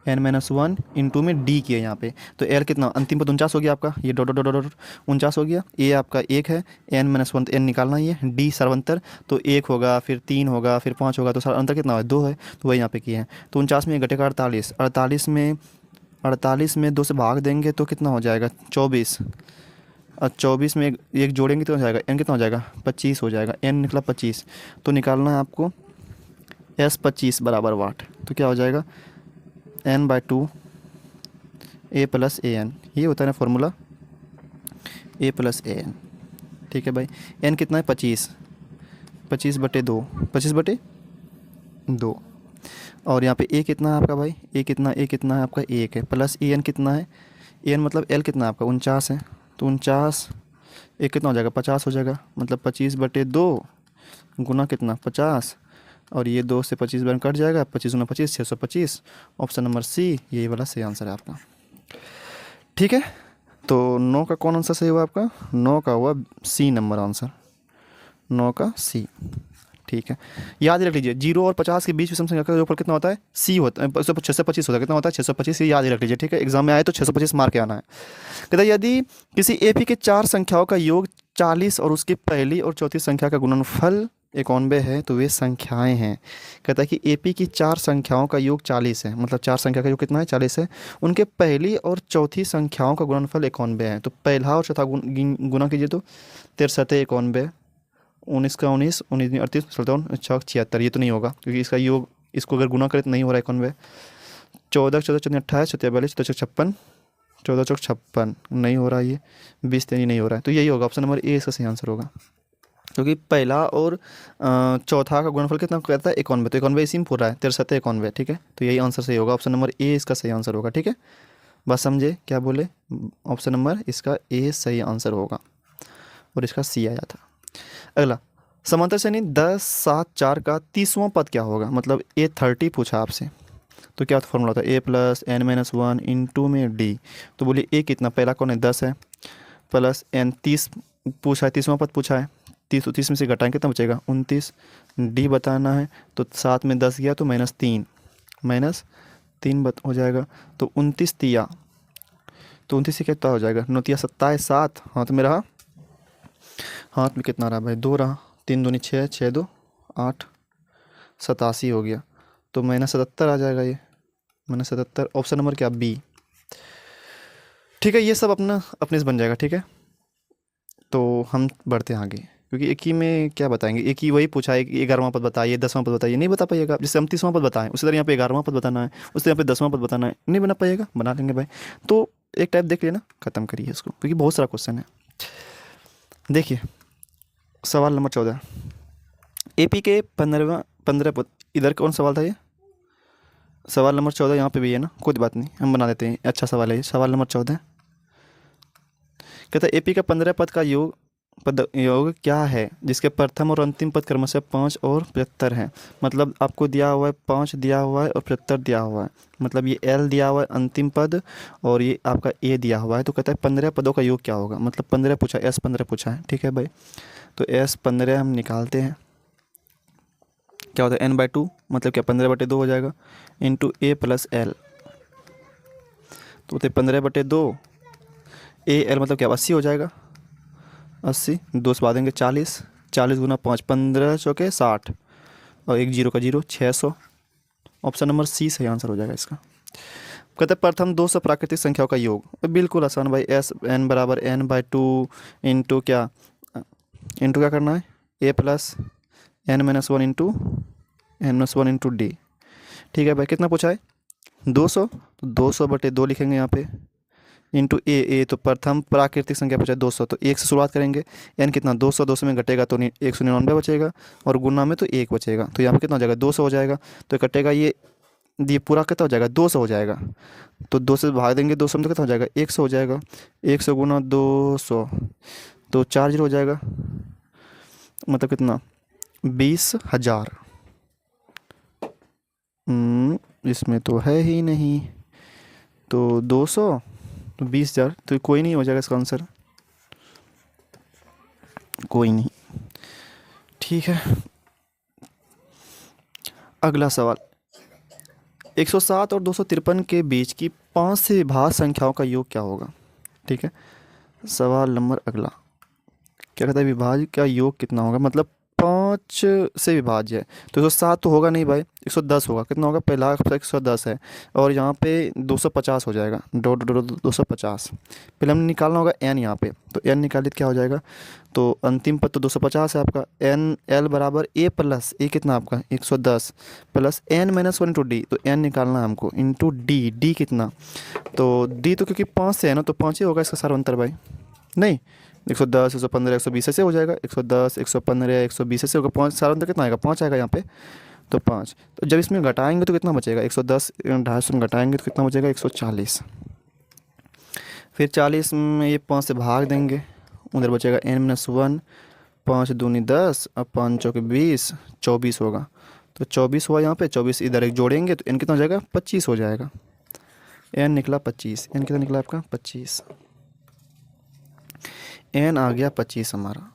Speaker 1: n माइनस 1 इंटू में d किया यहाँ पे, तो L कितना अंतिम पद 49 हो गया आपका, ये डॉट डॉट डॉट 49 हो गया, A आपका 1 है, n माइनस 1 तो n निकालना ही है, d सर्वंतर तो 1 होगा, फिर 3 होगा, फिर 5 होगा, तो सर्वंतर कितना है 2 है, तो वही यहाँ पे किए हैं। तो 49 में घटेगा 48, 48 में 2 से भाग देंगे तो कितना हो जाएगा 24, और 24 में एक जोड़ेंगे तो हो जाएगा n कितना हो जाएगा 25 हो जाएगा, n निकला 25, तो निकालना है आपको S25 बराबर वाट, तो क्या हो जाएगा n/2 a plus a N, ये होता है ना formula a plus a n, ठीक है भाई। n कितना है 25, 25/2, 25/2, और यहाँ पे a कितना है आपका भाई, a कितना है आपका 1 है, प्लस ए एन कितना है, ए एन मतलब l कितना है आपका 49 है, तो 49 एक कितना हो जाएगा 50 हो जाएगा, मतलब 25/2 गुना कितना 50, और ये 2 से 25 बार कट जाएगा, 25 गुना 25 625, ऑप्शन नंबर सी यही वाला सही आंसर है आपका, ठीक है। तो 9 का कौन आंसर सही हुआ आपका, 9 का हुआ सी नंबर आंसर, 9 का सी, ठीक है। याद रख लीजिए 0 और 50 के बीच विषम संख्या का योगफल कितना होता है सी होता है, 625 होता है, कितना होता है 625, ये याद ही रख लीजिए, ठीक है, एग्जाम में आए तो 625 मार के आना है। कहता है यदि किसी AP के 4 संख्याओं का योग 40 और उसकी पहली और चौथी संख्या का गुणनफल 91 है तो वे संख्याएं हैं। कहता है कि AP की 4 संख्याओं का योग 40 है, मतलब 4 संख्या का योग कितना है 40 है, उनके पहली और चौथी संख्याओं का गुणनफल 91 है, तो पहला और चौथा गुना कीजिए तो 63 91, 19 का 19 19 38 57 76, ये तो नहीं होगा क्योंकि इसका योग इसको अगर गुना करें तो नहीं हो रहा है 91, 14 14 14 28 42 56 14 चौक 56 नहीं हो रहा, ये 20 तेरी नहीं हो रहा है, तो यही होगा ऑप्शन नंबर ए इसका सही आंसर होगा, क्योंकि पहला और चौथा का गुणनफल कितना कहता है 91, तो 91 इसी में पूरा है 63 91, ठीक है, तो यही आंसर सही होगा, ऑप्शन नंबर ए इसका सही आंसर होगा, ठीक है। बस समझे क्या बोले, ऑप्शन नंबर इसका ए सही आंसर होगा और इसका सी आया था। अगला समांतर श्रेणी 10 7 4 का 30वां पद क्या होगा, मतलब A30 पूछा आपसे, तो क्या फॉर्मूला होता है a plus N minus 1 into में d, तो बोलिए a कितना पहला कौन है 10 है, प्लस n 30 पूछा है 30वां पद पूछा है, 30 में से घटाएंगे कितना बचेगा 29। डी बताना है तो 7 में 10 गया तो -3, -3 हो जाएगा। तो 29 तिया, तो 29 से कितना हो जाएगा 9 तिया 27, 7 हाथ में रहा, हाथ में कितना रहा भाई 2 रहा, 3 दूनी 6, 6 2 8, 87 हो गया। तो -77 आ जाएगा ये, -77। ऑप्शन नंबर क्या बी। ठीक है, ये सब अपना अपने से बन जाएगा। ठीक है, तो हम बढ़ते हैं आगे, क्योंकि एक ही में क्या बताएंगे, एक ही वही पूछा है कि 11वां पद बताइए, 10वां पद बताइए, नहीं बता पाइएगा। जैसे हम 30वां पद बताएं उसी तरह यहाँ पे 11वां पद बताना है, उसी तरह यहाँ पे 10वां पद बताना है, नहीं बना पाइएगा, बना लेंगे भाई। तो एक टाइप देख लेना, खत्म करिए इसको, क्योंकि बहुत सारा क्वेश्चन है। देखिए सवाल नंबर 14, एपी के 15 पद, इधर कौन सवाल था ये, सवाल नंबर 14 यहाँ पे भी है ना, कोई बात नहीं हम बना देते हैं, अच्छा सवाल है ये। सवाल नंबर 14 कहता है एपी का 15 पद का योग क्या है जिसके प्रथम और अंतिम पद क्रमशः 5 और 75 हैं। मतलब आपको दिया हुआ है 5 दिया हुआ है और 75 दिया हुआ है, मतलब ये एल दिया हुआ है अंतिम पद और ये आपका ए दिया हुआ है। तो कहता है 15 पदों का योग क्या होगा, मतलब 15 पूछा, एस 15 पूछा है। ठीक है भाई, तो एस 15 हम निकालते हैं, क्या होता है n/2, मतलब क्या 15/2 हो जाएगा, इंटू ए प्लस एल। तो 15/2 ए एल मतलब क्या 80 हो जाएगा, 80, 2 से बांधेंगे 40, 40 गुना 5, 15 चौके 60 और 1 0 का 0, 600। ऑप्शन नंबर सी सही आंसर हो जाएगा इसका। कहते हैं प्रथम 200 प्राकृतिक संख्याओं का योग, बिल्कुल आसान भाई, एस n बराबर n/2 इंटू क्या, इंटू क्या करना है A plus n-1 into n-1 into D. ठीक है भाई, कितना पूछा है 200, तो 200/2 लिखेंगे यहाँ पे, इंटू ए तो प्रथम प्राकृतिक संख्या पूछा है 200, तो 1 से शुरुआत करेंगे, एन कितना 200, 200 में घटेगा तो 199 बचेगा और गुना में तो 1 बचेगा, तो यहाँ पे कितना हो जाएगा 200 हो जाएगा। तो कटेगा ये पूरा कितना हो जाएगा 200 हो जाएगा, तो 2 से भाग देंगे 200 में तो कितना हो जाएगा 100 हो जाएगा, 100 गुना 200 तो 4 0 हो जाएगा, मतलब कितना 20,000। इसमें तो है ही नहीं, तो 200 तो 20,000, तो कोई नहीं हो जाएगा इसका आंसर, कोई नहीं। ठीक है, अगला सवाल 107 और 253 के बीच की 5 से विभाज्य संख्याओं का योग क्या होगा। ठीक है, सवाल नंबर अगला क्या कहता है विभाज्य का योग कितना होगा, मतलब 5 से विभाज्य है, तो 107 तो होगा नहीं भाई, 110 होगा, कितना होगा पहला 110 है और यहाँ पे 250 हो जाएगा, 250। पहले हमने निकालना होगा n यहाँ पे, तो n निकालिए क्या हो जाएगा, तो अंतिम पद तो 250 है आपका, n l बराबर a प्लस ए कितना आपका 110 प्लस n-1 इंटू डी, तो n निकालना है हमको इंटू डी कितना, तो डी तो क्योंकि 5 से है ना तो 5 ही होगा इसका सारा अंतर भाई, नहीं 110 115 120 ऐसे हो जाएगा, 110 115 120 ऐसे होगा, 5 सारा अंतर कितना आएगा 5 आएगा यहाँ पे, तो 5। तो जब इसमें घटाएंगे तो कितना बचेगा 110 250 में घटाएंगे तो कितना बचेगा 140, फिर 40 में ये 5 से भाग देंगे, उधर बचेगा n-1, 5 दूनी 10 और 5 चौके 20, 24 होगा, तो 24 हुआ यहाँ पे, 24 इधर एक जोड़ेंगे तो n कितना हो जाएगा 25 हो जाएगा, n निकला 25, n कितना निकला आपका 25, n आ गया 25 हमारा।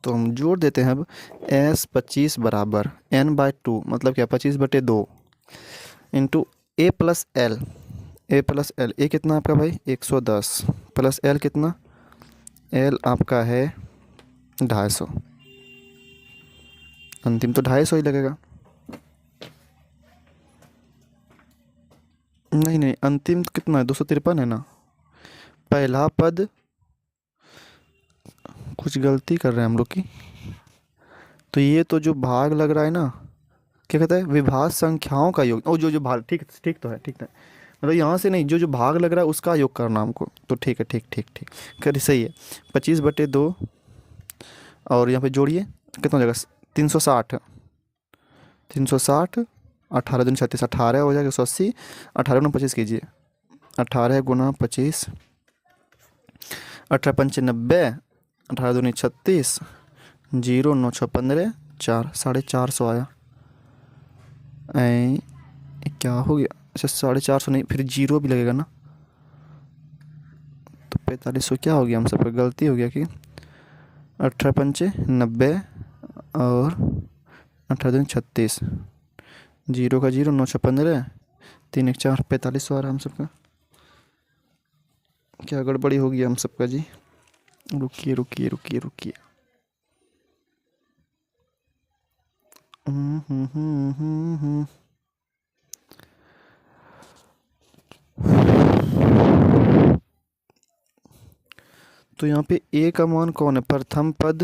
Speaker 1: तो हम जोड़ देते हैं अब s 25 बराबर n/2 मतलब क्या 25/2 इंटू a प्लस एल, ए कितना आपका भाई 110 प्लस एल कितना, एल आपका है 250, अंतिम तो 250 ही लगेगा, नहीं अंतिम कितना है 253 है ना, पहला पद कुछ गलती कर रहे हैं हम लोग की, तो ये तो जो भाग लग रहा है ना क्या कहता है विभाज्य संख्याओं का योग, ओ जो भाग ठीक तो है, ठीक है, मतलब यहाँ से नहीं जो भाग लग रहा है उसका योग करना हमको, तो ठीक है ठीक कर सही है 25/2 और यहाँ पे जोड़िए कितना हो जाएगा 360, 18 दूनी 36, 18 हो जाएगा 180, 18 गुना 25 कीजिए, 18 गुना 25, 18 पंचे 90, 18 दूनी 36, 0 9 6 15 4, 450 आया, क्या हो गया, अच्छा 450 नहीं फिर 0 भी लगेगा ना, तो 4500 क्या हो गया हम सब पर गलती हो गया कि 18 पंचे 90 और 18 दूनी 36, 0 का 0, 9 6 15, 3 1 4, 45 आ रहा हम सबका। क्या गड़बड़ी होगी हम सबका जी? रुकिए रुकिए रुकिए रुकिए। हम्म, हम्म, हम्म, हम्म, हम्म। तो यहाँ पे ए का मान कौन है? प्रथम पद।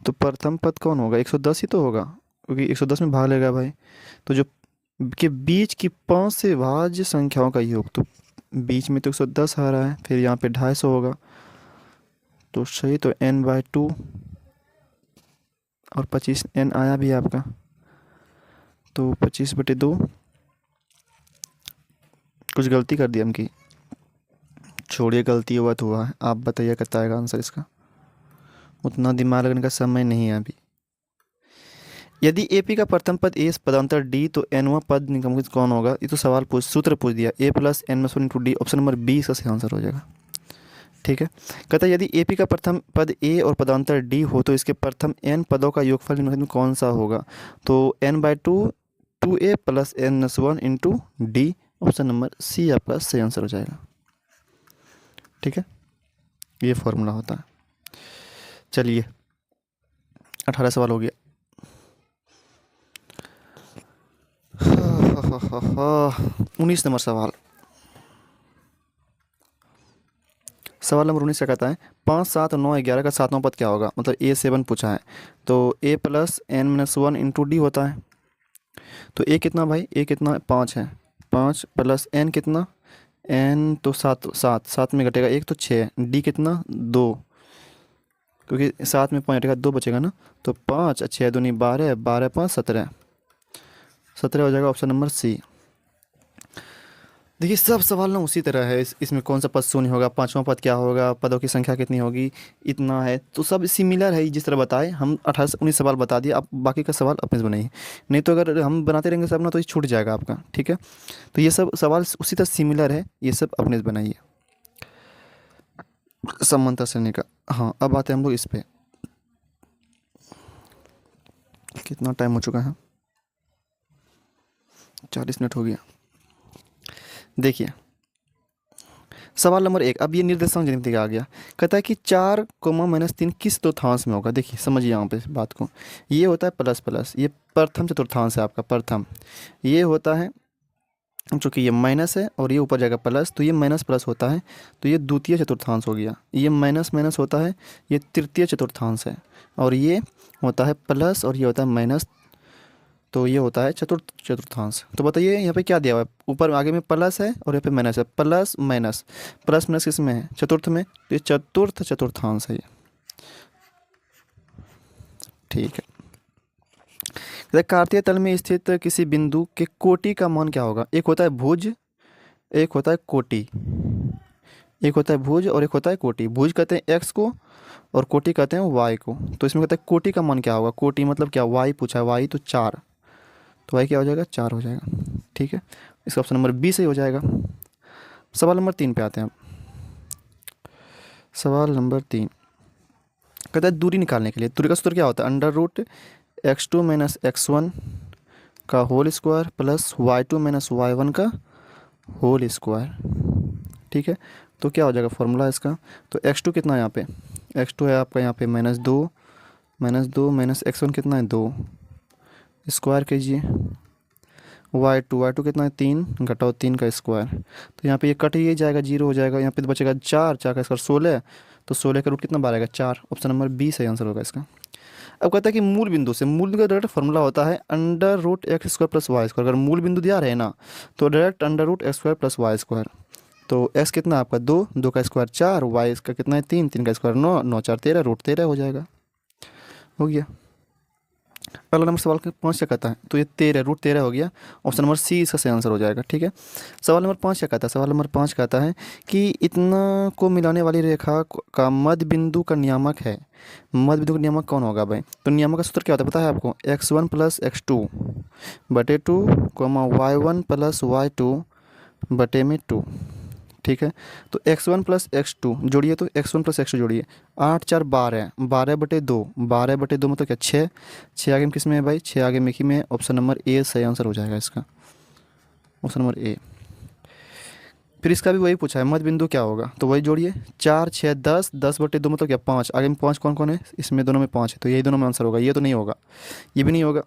Speaker 1: तो प्रथम पद कौन होगा? 110 ही तो होगा, क्योंकि 110 में भाग लेगा भाई। तो जो के बीच की 5 से भाज्य संख्याओं का योग, तो बीच में तो 110 आ रहा है, फिर यहाँ पे 250 होगा, तो सही तो n/2 और 25 n आया भी है आपका, तो 25/2। कुछ गलती कर दी हम की? छोड़िए, गलती हुआ तो हुआ है। आप बताइए कितना आएगा आंसर इसका? उतना दिमाग लगने का समय नहीं है अभी। यदि एपी का प्रथम पद ए पदांतर डी, तो एनवा पद निगमित कौन होगा? ये तो सवाल सूत्र पूछ दिया। A plus N minus one into D, option number B इसका सही आंसर हो जाएगा। ठीक है। कहता है यदि एपी का प्रथम पद ए और पदांतर डी हो तो इसके प्रथम एन पदों का योगफल निम्नलिखित में कौन सा होगा? तो n/2 2a plus n minus one into D, option number C आपका सही आंसर हो जाएगा। ठीक है, ये फॉर्मूला होता है। चलिए 18 सवाल हो गया। 19 नंबर सवाल। सवाल नंबर 19 क्या कहता है? 5 7 9 11 का 7वां पद क्या होगा? मतलब A7 पूछा है, तो a plus N minus one into d होता है। तो a कितना भाई? a कितना? 5 है। 5 प्लस n कितना? n तो 7 7 7 में घटेगा 1 तो 6, d कितना? 2, क्योंकि 7 में 5 घटेगा 2 बचेगा ना, तो 5 6 दूनी 12, 12 5 17, 17 हो जाएगा ऑप्शन नंबर सी। देखिए सब सवाल ना उसी तरह है। इसमें कौन सा पद शून्य होगा, 5वां पद क्या होगा, पदों की संख्या कितनी होगी, इतना है, तो सब सिमिलर है। जिस तरह बताए हम 18 से 19 सवाल बता दिए, आप बाकी का सवाल अपने से बनाइए, नहीं तो अगर हम बनाते रहेंगे सब ना तो ये छूट जाएगा आपका। ठीक है, तो ये सब सवाल उसी तरह सिमिलर है, ये सब अपने से बनाइए समांतर श्रेणी का। हाँ, अब आते हैं हम लोग इस पे। कितना टाइम हो चुका है? 40 मिनट हो गया। देखिए सवाल नंबर 1। अब ये निर्देशांक ज्यामिति का आ गया। कहता है कि 4 माइनस 3 किस चतुर्थांश में होगा? देखिए समझिए यहाँ पे इस बात को। ये होता है प्लस प्लस, ये प्रथम चतुर्थांश है आपका, प्रथम। ये होता है, चूँकि ये माइनस है और ये ऊपर जाएगा प्लस, तो ये माइनस प्लस होता है, तो ये द्वितीय चतुर्थांश हो गया। ये माइनस माइनस होता है, ये तृतीय चतुर्थांश है, और ये होता है प्लस और ये होता है माइनस, तो ये होता है चतुर्थांश। तो बताइए यहाँ पे क्या दिया हुआ है? ऊपर आगे में प्लस है और यहाँ पे माइनस है, प्लस माइनस, प्लस माइनस किस में है? चतुर्थ में, तो ये चतुर्थ चतुर्थांश है ये। ठीक है। कार्तीय तल में स्थित किसी बिंदु के कोटि का मान क्या होगा? एक होता है भुज, एक होता है कोटि। एक होता है भुज और एक होता है कोटि। भुज कहते हैं एक्स को और कोटि कहते हैं वाई को। तो इसमें कहते हैं कोटि का मान क्या होगा? कोटि मतलब क्या? वाई पूछा है, वाई तो 4, तो वाई क्या हो जाएगा? 4 हो जाएगा। ठीक है, इसका ऑप्शन नंबर बी सही हो जाएगा। सवाल नंबर 3 पे आते हैं। सवाल नंबर 3 कहता है दूरी निकालने के लिए, दूरी का सूत्र क्या होता है? √x2 माइनस x1 का whole square plus y2 minus y1 का होल स्क्वायर। ठीक है, तो क्या हो जाएगा फॉर्मूला इसका? तो x2 कितना है यहाँ पे? x2 है आपका यहाँ पे -2, माइनस x1 कितना है? 2, स्क्वायर कीजिए। y2 कितना है? 3, घटाओ 3 का स्क्वायर, तो यहाँ पे ये कट ही जाएगा, 0 हो जाएगा। यहाँ पे तो बचेगा 4, 4 का स्क्वायर 16, तो 16 का रूट कितना बार आएगा? 4, ऑप्शन नंबर बी सही आंसर होगा इसका। अब कहता है कि मूल बिंदु से, मूल बिंदु का डायरेक्ट फॉर्मूला होता है √x² प्लस वाई स्क्वायर। अगर मूल बिंदु दिया रहे ना तो direct √x² plus y square. तो x कितना आपका? 2, 2 का स्क्वायर 4, y इसका कितना है? 3, 3 का स्क्वायर 9, 9 4 13, √13 हो जाएगा। हो गया। पहला नंबर सवाल का 5 क्या कहता है? तो ये 13, √13 हो गया, ऑप्शन नंबर सी इसका सही आंसर हो जाएगा। ठीक है, सवाल नंबर 5 क्या कहता है? सवाल नंबर 5 कहता है कि इतना को मिलाने वाली रेखा का मध्य बिंदु का नियामक है। मध्य बिंदु का नियामक कौन होगा भाई? तो नियामक का सूत्र क्या होता है पता है आपको? x1 प्लस x2 बटे 2, y1 प्लस y2 बटे में 2। ठीक है। तो x1 प्लस x2 जोड़िए, तो x1 प्लस x2 जोड़िए, 8 4 12, 12/2, 12/2 मतलब क्या 6, 6 आगे में किस में है भाई, 6 आगे में ही में, ऑप्शन नंबर ए सही आंसर हो जाएगा इसका, ऑप्शन नंबर ए। फिर इसका भी वही पूछा है, मध्य बिंदु क्या होगा, तो वही जोड़िए, 4 6 10, 10/2 मतलब क्या 5, आगे में 5 कौन कौन है, इसमें दोनों में 5 है, तो यही दोनों में आंसर होगा, ये तो नहीं होगा, ये भी नहीं होगा।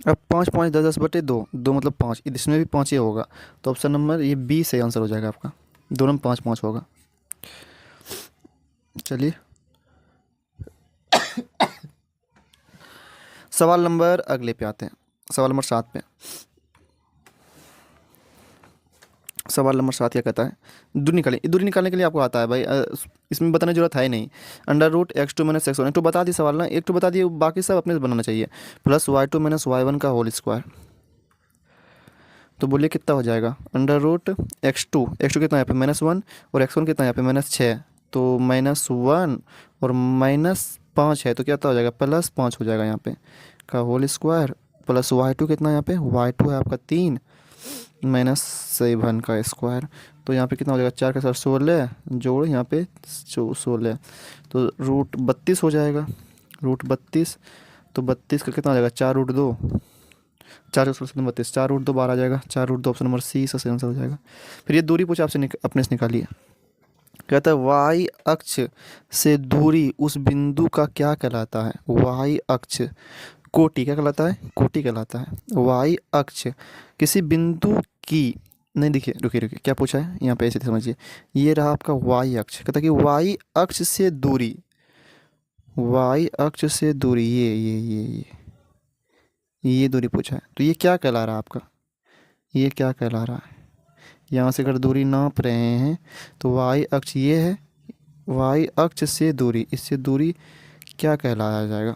Speaker 1: अब 5 5 10 10/2, 2 मतलब 5, इसमें भी 5 ही होगा, तो ऑप्शन नंबर ये बी सही आंसर हो जाएगा आपका, दोनों में 5 5 होगा। चलिए सवाल नंबर अगले पे आते हैं, सवाल नंबर 7 पे। सवाल नंबर 7 क्या कहता है, दूरी निकालें, दूरी निकालने के लिए आपको आता है भाई, इसमें बताने की जरूरत है ही नहीं। √x2 माइनस x1, एक तो बता दी सवाल ना, एक तो बता दिए, बाकी सब अपने से बनाना चाहिए, प्लस y2 माइनस y1 का होल स्क्वायर। तो बोलिए कितना हो जाएगा, √x2, x2 कितना है यहाँ पे -1, और x1 कितना है यहाँ पे -6, तो -1 और -5 है, तो क्या हो जाएगा, +5 हो जाएगा यहाँ पे का होल स्क्वायर, प्लस y2 कितना है यहाँ पे, y2 है आपका 3, -7 का स्क्वायर। तो यहाँ पे कितना हो जाएगा, 4 के साथ 16 जोड़ यहाँ पे 16, तो √32 हो जाएगा, √32, तो 32 का कितना हो जाएगा, 4√2, 4 4 √2 12 आ जाएगा, 4√2 ऑप्शन नंबर सी सही आंसर हो जाएगा। फिर ये दूरी पूछा आपसे, अपने से निकालिए। कहता है वाई अक्ष से दूरी उस बिंदु का क्या कहलाता है, वाई अक्ष कोटि क्या कहलाता है, कोटि कहलाता है। वाई अक्ष किसी बिंदु की, नहीं देखिए रुकिए रुकिए क्या पूछा है यहाँ पे, ऐसे समझिए, ये रहा आपका वाई अक्ष, कहता है कि वाई अक्ष से दूरी, वाई अक्ष से दूरी ये दूरी पूछा है, तो ये क्या कहला रहा है आपका, ये क्या कहला रहा है, यहाँ से अगर दूरी नाप रहे हैं तो वाई अक्ष ये है, वाई अक्ष से दूरी, इससे दूरी क्या कहलाया जाएगा,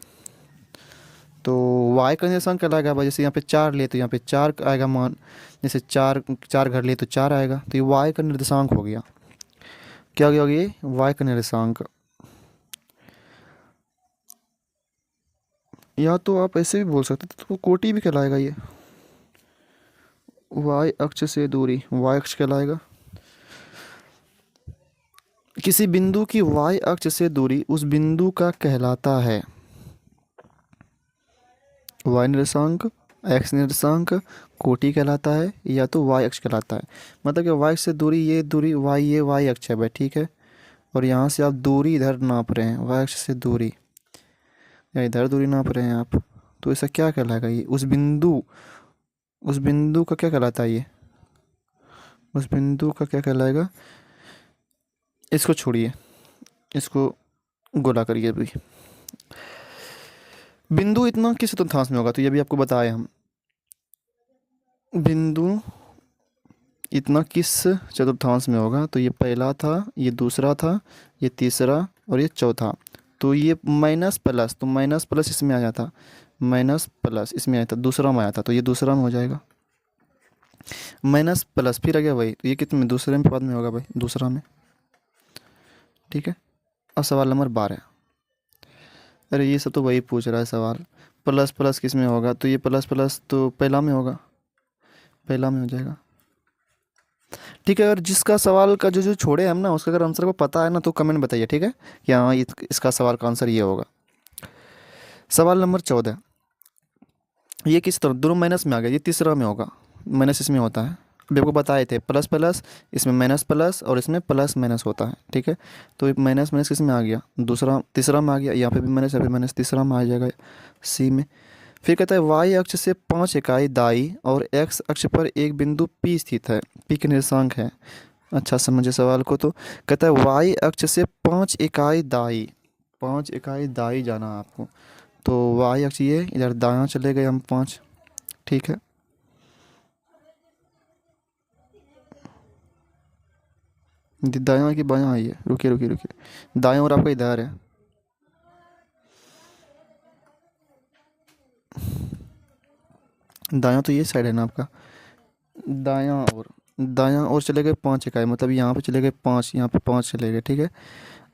Speaker 1: तो वाई का निर्देशांक कहलाएगा भाई, जैसे यहाँ पे 4 ले तो यहाँ पे 4 आएगा मान, जैसे 4 घर ले तो 4 आएगा, तो ये वाई का निर्देशांक हो गया, क्या हो गया ये वाई का निर्देशांक। या तो आप ऐसे भी बोल सकते, तो कोटि भी कहलाएगा ये, वाई अक्ष से दूरी वाई अक्ष कहलाएगा। किसी बिंदु की वाई अक्ष से दूरी उस बिंदु का कहलाता है, वाई निर्देशांक, एक्स निर्देशांक, कोटि कहलाता है, या तो वाई अक्ष कहलाता है। मतलब कि वाई से दूरी, ये दूरी वाई, ये वाई अक्ष है भाई, ठीक है, और यहाँ से आप दूरी इधर नाप रहे हैं, वाई अक्ष से दूरी, या इधर दूरी नाप रहे हैं आप, तो ऐसा क्या कहलाएगा ये, उस बिंदु का क्या कहलाता है ये, उस बिंदु का क्या कहलाएगा, इसको छोड़िए, इसको गोला करिए अभी। बिंदु इतना किस चतुर्थांश में होगा, तो ये भी आपको बताए हम, बिंदु इतना किस चतुर्थांश में होगा, तो ये पहला था, ये दूसरा था, ये तीसरा और ये चौथा, तो ये माइनस प्लस, तो माइनस प्लस इसमें आ जाता, माइनस प्लस इसमें आया था, दूसरा में आया था, तो ये दूसरा में हो जाएगा, माइनस प्लस फिर आ गया भाई, तो ये कितने में, दूसरे में पद में होगा भाई, दूसरा में, ठीक है। अब सवाल नंबर 12, अरे ये सब तो वही पूछ रहा है सवाल, प्लस प्लस किस में होगा, तो ये प्लस प्लस तो पहला में होगा, पहला में हो जाएगा, ठीक है। और जिसका सवाल का जो जो छोड़े हम ना, उसका अगर आंसर को पता है ना, तो कमेंट बताइए, ठीक है, कि हाँ इसका सवाल का आंसर ये होगा। सवाल नंबर 14, ये किस तरह दोनों माइनस में आ गया, ये तीसरा में होगा, माइनस इसमें होता है, अभी आपको बताए थे प्लस प्लस, इसमें माइनस प्लस और इसमें प्लस माइनस होता है, ठीक है। तो माइनस माइनस किस में आ गया, दूसरा तीसरा में आ गया, यहाँ पे भी माइनस, यहाँ पे माइनस, तीसरा में आ जाएगा सी में। फिर कहता है वाई अक्ष से 5 इकाई दाई और एक्स अक्ष पर एक बिंदु पी स्थित है, पी के निर्देशांक है। अच्छा समझे सवाल को, तो कहता है वाई अक्ष से 5 इकाई दाई, 5 इकाई दाई जाना आपको, तो वाई अक्ष ये इधर दायां चले गए हम 5, ठीक है। दायां की बायां है ये, रुकिए रुकिए रुकिए, दायां और आपका इधर है, दायां तो ये साइड है ना आपका, दायां और चले गए 5 इकाई, मतलब यहाँ पे चले गए 5, यहाँ पे 5 चले गए, ठीक है।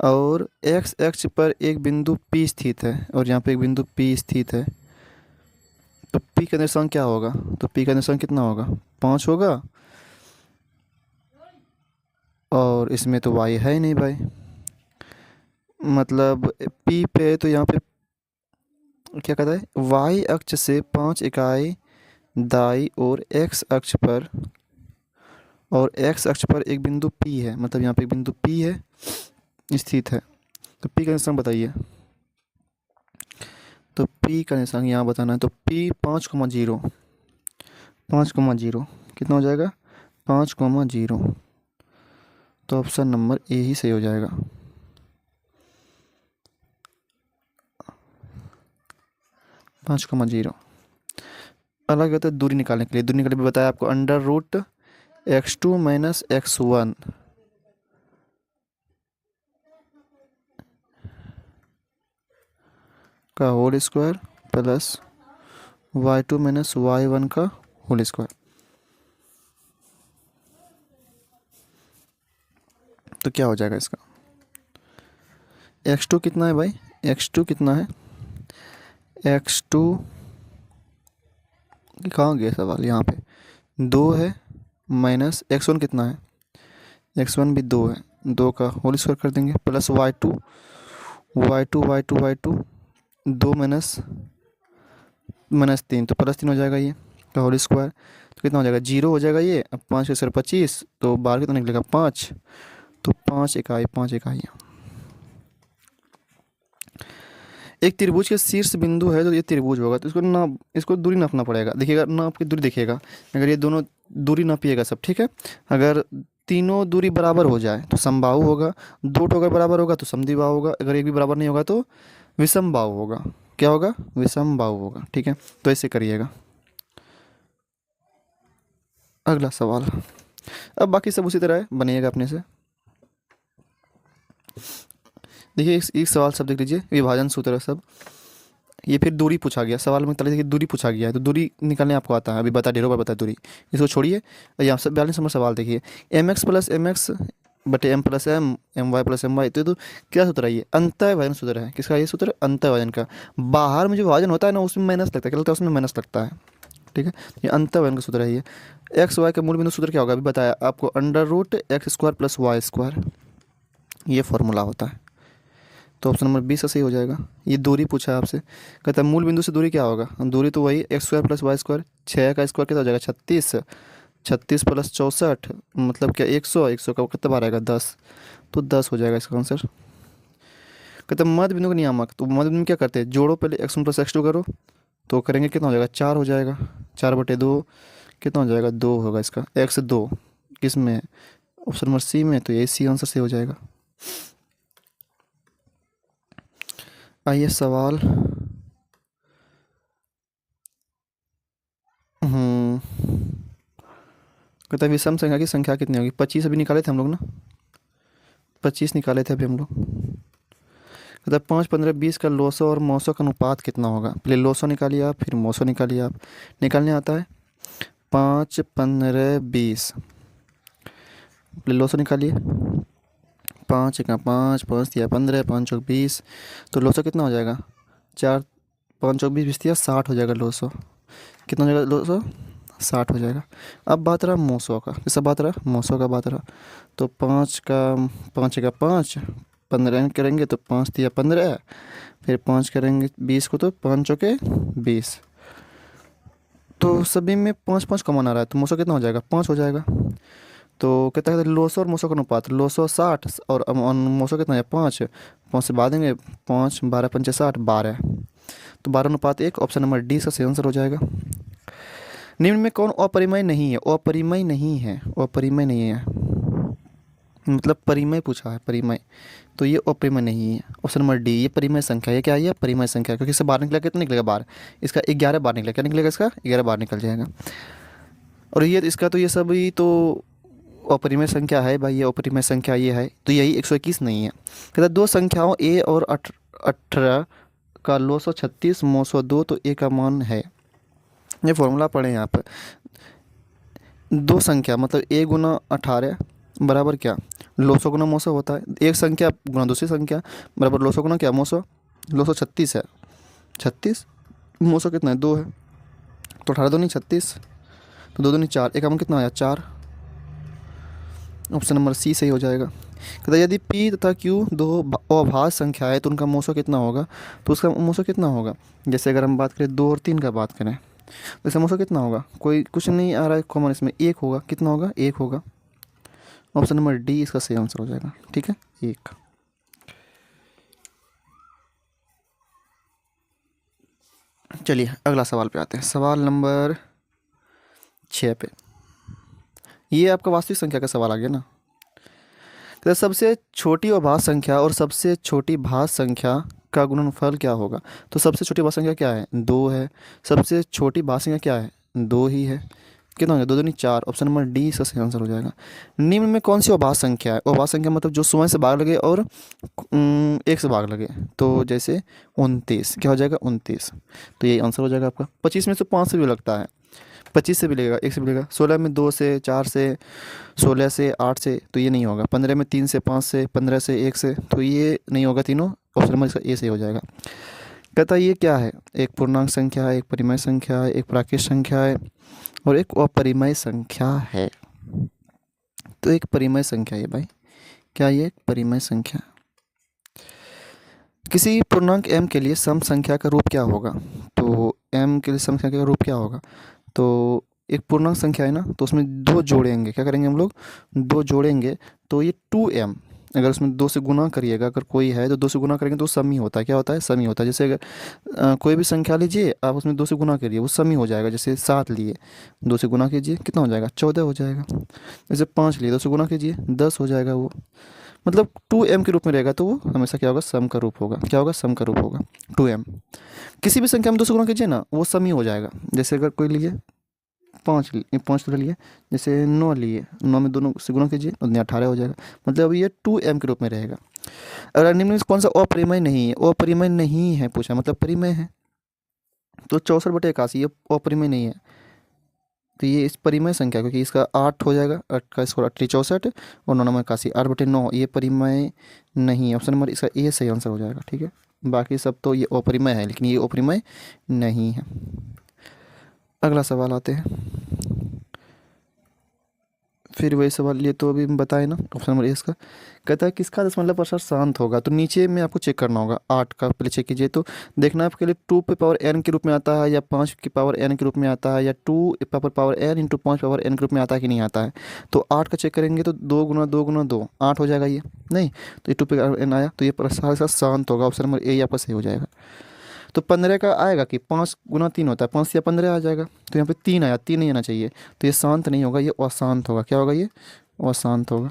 Speaker 1: और एक्स अक्ष पर एक बिंदु P स्थित है, और यहाँ पे एक बिंदु P स्थित है, तो P का निर्देशांक क्या होगा, तो P का निर्देशांक कितना होगा, 5 होगा, और इसमें तो y है ही नहीं भाई, मतलब p पे तो यहाँ पे क्या कहता है, y अक्ष से 5 इकाई दाई और x अक्ष पर, और x अक्ष पर एक बिंदु p है, मतलब यहाँ पे एक बिंदु p है स्थित है। तो p का निशान बताइए। तो p का निशान यहाँ बताना है। तो p 5,0, 5,0 कितना हो जाएगा, 5,0। तो ऑप्शन नंबर ए ही सही हो जाएगा। 5,0 अलग होता है दूरी निकालने के लिए। दूरी निकालने में बताया आपको √x2 - x1 का whole square plus y2 - y1 का होल स्क्वायर। तो क्या हो जाएगा इसका, x2 कितना है भाई, x2 कितना है, x2 कहाँ गया सवाल, यहाँ पे 2 है, माइनस x1 कितना है, x1 भी 2 है, 2 का होल स्क्वायर कर देंगे प्लस y2 2 माइनस 3, तो +3 हो जाएगा ये का होल स्क्वायर। तो कितना हो जाएगा, 0 हो जाएगा ये। अब 5 के सर 25, तो 12 कितना निकलेगा 5, तो 5 इकाई, 5 इकाइयाँ। एक त्रिभुज के शीर्ष बिंदु है, तो ये त्रिभुज होगा, तो इसको दूरी नापना पड़ेगा। देखिएगा नाप की दूरी देखिएगा, अगर ये दोनों दूरी नापिएगा सब, ठीक है। अगर तीनों दूरी बराबर हो जाए तो समबाहु होगा, दो तो अगर बराबर होगा तो समद्विबाहु होगा, अगर एक भी बराबर नहीं होगा तो विषमबाहु होगा। क्या होगा, विषमबाहु होगा, ठीक है। तो ऐसे करिएगा। अगला सवाल, अब बाकी सब उसी तरह है, बनिएगा अपने से। देखिए एक सवाल सब देख लीजिए, विभाजन सूत्र सब। ये फिर दूरी पूछा गया सवाल में, देखिए दूरी पूछा गया है, तो दूरी निकालने आपको आता है, अभी बता ढेरों बार बता दूरी। इसको छोड़िए, यहाँ सब 42 नंबर सवाल देखिए, mx + mx बटे m + m, my + my। तो क्या सूत्र है, ये अंतः विभाजन सूत्र है। किसका ये सूत्र, अंतः विभाजन का। बाहर में जो विभाजन होता है ना, उसमें माइनस लगता है, क्या लगता है, उसमें माइनस लगता है, ठीक है। ये अंतः विभाजन का सूत्र है ये। एक्स वाई का मूल बिंदु सूत्र क्या होगा, अभी बताया आपको, √x² + y², ये फॉर्मूला होता है। तो ऑप्शन नंबर 20 सही हो जाएगा। ये दूरी पूछा है आपसे, कहता है मूल बिंदु से दूरी क्या होगा, दूरी तो वही x² + y², 6 का स्क्वायर कितना हो जाएगा 36, 36 + 64 मतलब क्या 100, 100 का कितना बार आएगा 10, तो 10 हो जाएगा इसका आंसर। कहते हैं मध्य बिंदु का नियामक, तो मध्य बिंदु में क्या करते हैं, जोड़ो पहले x1 + x2 करो, तो करेंगे कितना हो जाएगा 4 हो जाएगा, 4/2 कितना हो जाएगा 2 होगा इसका, x2 किस में, ऑप्शन नंबर सी में, तो यही सी आंसर से हो जाएगा। आइए सवाल, कहता है विषम संख्या की संख्या कितनी होगी, 25 अभी निकाले थे हम लोग ना, 25 निकाले थे अभी हम लोग। कहता है 5, 15, 20 का लोसो और मोसो का अनुपात कितना होगा। पहले लोसो निकालिए आप, फिर मोसो निकालिए आप। निकालने आता है 5, 15, 20, पहले लोसो निकालिए। 5 का 5, 5 दिया 15, 5 चौक 20, तो लोसो कितना हो जाएगा 4, 5 चौक 20, 20 दिया 60 हो जाएगा लोसो। कितना हो जाएगा लोसो, 60 हो जाएगा। अब बात रहा मोसो का, किसका बात रहा, मोसो का बात रहा। तो 5 का 5, 15 करेंगे तो 5 दिया 15, फिर 5 करेंगे 20 को, तो 5 चौके 20, तो सभी में 5 5 कॉमन आ रहा है, तो मोसो कितना हो जाएगा 5 हो जाएगा। तो कहता है लोसो और मोसो का अनुपात, लोसो 60 और मोसो कितना है 5, 5 से बाद देंगे 5, 12 पंचे 60, 12, तो 12:1, ऑप्शन नंबर डी का सही आंसर हो जाएगा। निम्न में कौन अपरिमेय नहीं है, अपरिमेय नहीं है, अपरिमेय नहीं है, मतलब परिमेय पूछा है, परिमेय, तो ये अपरिमेय नहीं है, ऑप्शन नंबर डी। ये परिमेय संख्या, ये क्या है, ये परिमेय संख्या, क्योंकि इससे बाहर निकला कितना निकलेगा बाहर, इसका 11 बाहर निकलेगा, क्या निकलेगा इसका 11 बाहर निकल जाएगा। और ये इसका तो ये सब ही तो अपरिमेय संख्या है भाई, ये अपरिमेय संख्या ये है, तो यही 121 नहीं है। कहता दो संख्याओं a और 18 का लोसो 36, मोसो 2, तो a का मान है। ये फॉर्मूला पढ़े यहाँ पर, दो संख्या मतलब a गुना 18 बराबर क्या, लोसो गुना मोसो होता है। एक संख्या गुना दूसरी संख्या बराबर लोसो गुना क्या मोसो, लोसो 36 है, 36, मोसो कितना है 2 है, तो 18 दूनी 36, तो 2 दूनी 4, एक का मान कितना आया 4, ऑप्शन नंबर सी सही हो जाएगा। कहता है यदि पी तथा क्यू दो अभाज्य संख्या है तो उनका मोसो कितना होगा, तो उसका मोसो कितना होगा। जैसे अगर हम बात करें 2 और 3 का बात करें तो इसका मोसो कितना होगा, कोई कुछ नहीं आ रहा है कॉमन, इसमें 1 होगा। कितना होगा, 1 होगा। ऑप्शन नंबर डी इसका सही आंसर हो जाएगा। ठीक है, 1। चलिए अगला सवाल पे आते हैं, सवाल नंबर 6 पे। ये आपका वास्तविक संख्या का सवाल आ गया ना। तो सबसे छोटी अभाज्य संख्या और सबसे छोटी भाज्य संख्या का गुणनफल क्या होगा। तो सबसे छोटी भाज्य संख्या क्या है, 2 है। सबसे छोटी भाज्य संख्या क्या है, 2 ही है। कितना हो गया, 2 दूनी 4। ऑप्शन नंबर डी इसका सही आंसर हो जाएगा। निम्न में कौन सी अभाज्य संख्या है, अभाज्य संख्या मतलब जो 0 से भाग लगे और 1 से भाग लगे। तो जैसे 29, क्या हो जाएगा 29। तो ये आंसर हो जाएगा आपका। 25 में से 5 से भी लगता है, 25 से भी लगेगा, 1 से भी लगेगा। 16 में 2 से, 4 से, 16 से, 8 से, तो ये नहीं होगा। 15 में 3 से, 5 से, 15 से, 1 से, तो ये नहीं होगा तीनों। ऑप्शन नंबर इसका ए से हो जाएगा। कहता है ये क्या है, एक पूर्णांक संख्या है, एक परिमेय संख्या है, एक प्राकृत संख्या है और एक अपरिमेय संख्या है। तो एक परिमेय संख्या है भाई, क्या ये एक परिमेय संख्या। किसी पूर्णांक m के लिए सम संख्या का रूप क्या होगा। तो m के लिए सम संख्या का रूप क्या होगा, तो एक पूर्णांक संख्या है ना, तो उसमें 2 जोड़ेंगे, क्या करेंगे हम लोग, 2 जोड़ेंगे तो ये 2m। अगर उसमें 2 से गुना करिएगा, अगर कोई है तो 2 से गुना करेंगे तो सम ही होता है। क्या होता है, सम ही होता है। जैसे अगर कोई भी संख्या लीजिए, आप उसमें 2 से गुना करिए, वो सम ही हो जाएगा। जैसे 7 लिए, 2 से गुना कीजिए, कितना हो जाएगा, 14 हो जाएगा। जैसे 5 लिए, 2 से गुना कीजिए, 10 हो जाएगा। वो मतलब 2m के रूप में रहेगा, तो वो हमेशा क्या होगा, सम का रूप होगा। क्या होगा, सम का रूप होगा 2m। किसी भी संख्या में 2 से गुना कीजिए ना, वो सम ही हो जाएगा। जैसे अगर कोई लिए 5 तो लिए, जैसे 9 लिए, 9 में दोनों से गुना कीजिए, उतने 18 हो जाएगा। मतलब ये 2m के रूप में रहेगा। अगर निम्न में कौन सा अपरिमेय नहीं है, अपरिमेय नहीं है पूछा, मतलब परिमेय है। तो 64/81 ये अपरिमेय नहीं है। तो ये इस परिमेय संख्या, क्योंकि इसका 8 हो जाएगा, 8 का स्क्वायर 8 64 और 9 81, 8/9 ये परिमेय नहीं है। ऑप्शन नंबर इसका ए सही आंसर हो जाएगा। ठीक है, बाकी सब तो ये अपरिमेय है, लेकिन ये अपरिमेय नहीं है। अगला सवाल आते हैं, फिर वही सवाल, ये तो अभी बताए ना। ऑप्शन नंबर ए इसका कहता है किसका दशमलव प्रसार शांत होगा। तो नीचे में आपको चेक करना होगा, 8 का पहले चेक कीजिए। तो देखना आपके लिए 2 पे पावर n के रूप में आता है या 5 की पावर n के रूप में आता है या 2 power n into 5 power n के रूप में आता है कि नहीं आता है। तो 8 का चेक करेंगे तो 2 गुना 2 गुना 2 8 हो जाएगा ये, नहीं तो ये 2 पे n आया, तो ये प्रसार का शांत होगा। ऑप्शन नंबर ए यहाँ पर सही हो जाएगा। तो 15 का आएगा कि 5 गुना 3 होता है, 5 या 15 आ जाएगा। तो यहाँ पे 3 आया, 3 नहीं आना चाहिए, तो ये शांत नहीं होगा, ये अशांत होगा। क्या होगा, ये अशांत होगा।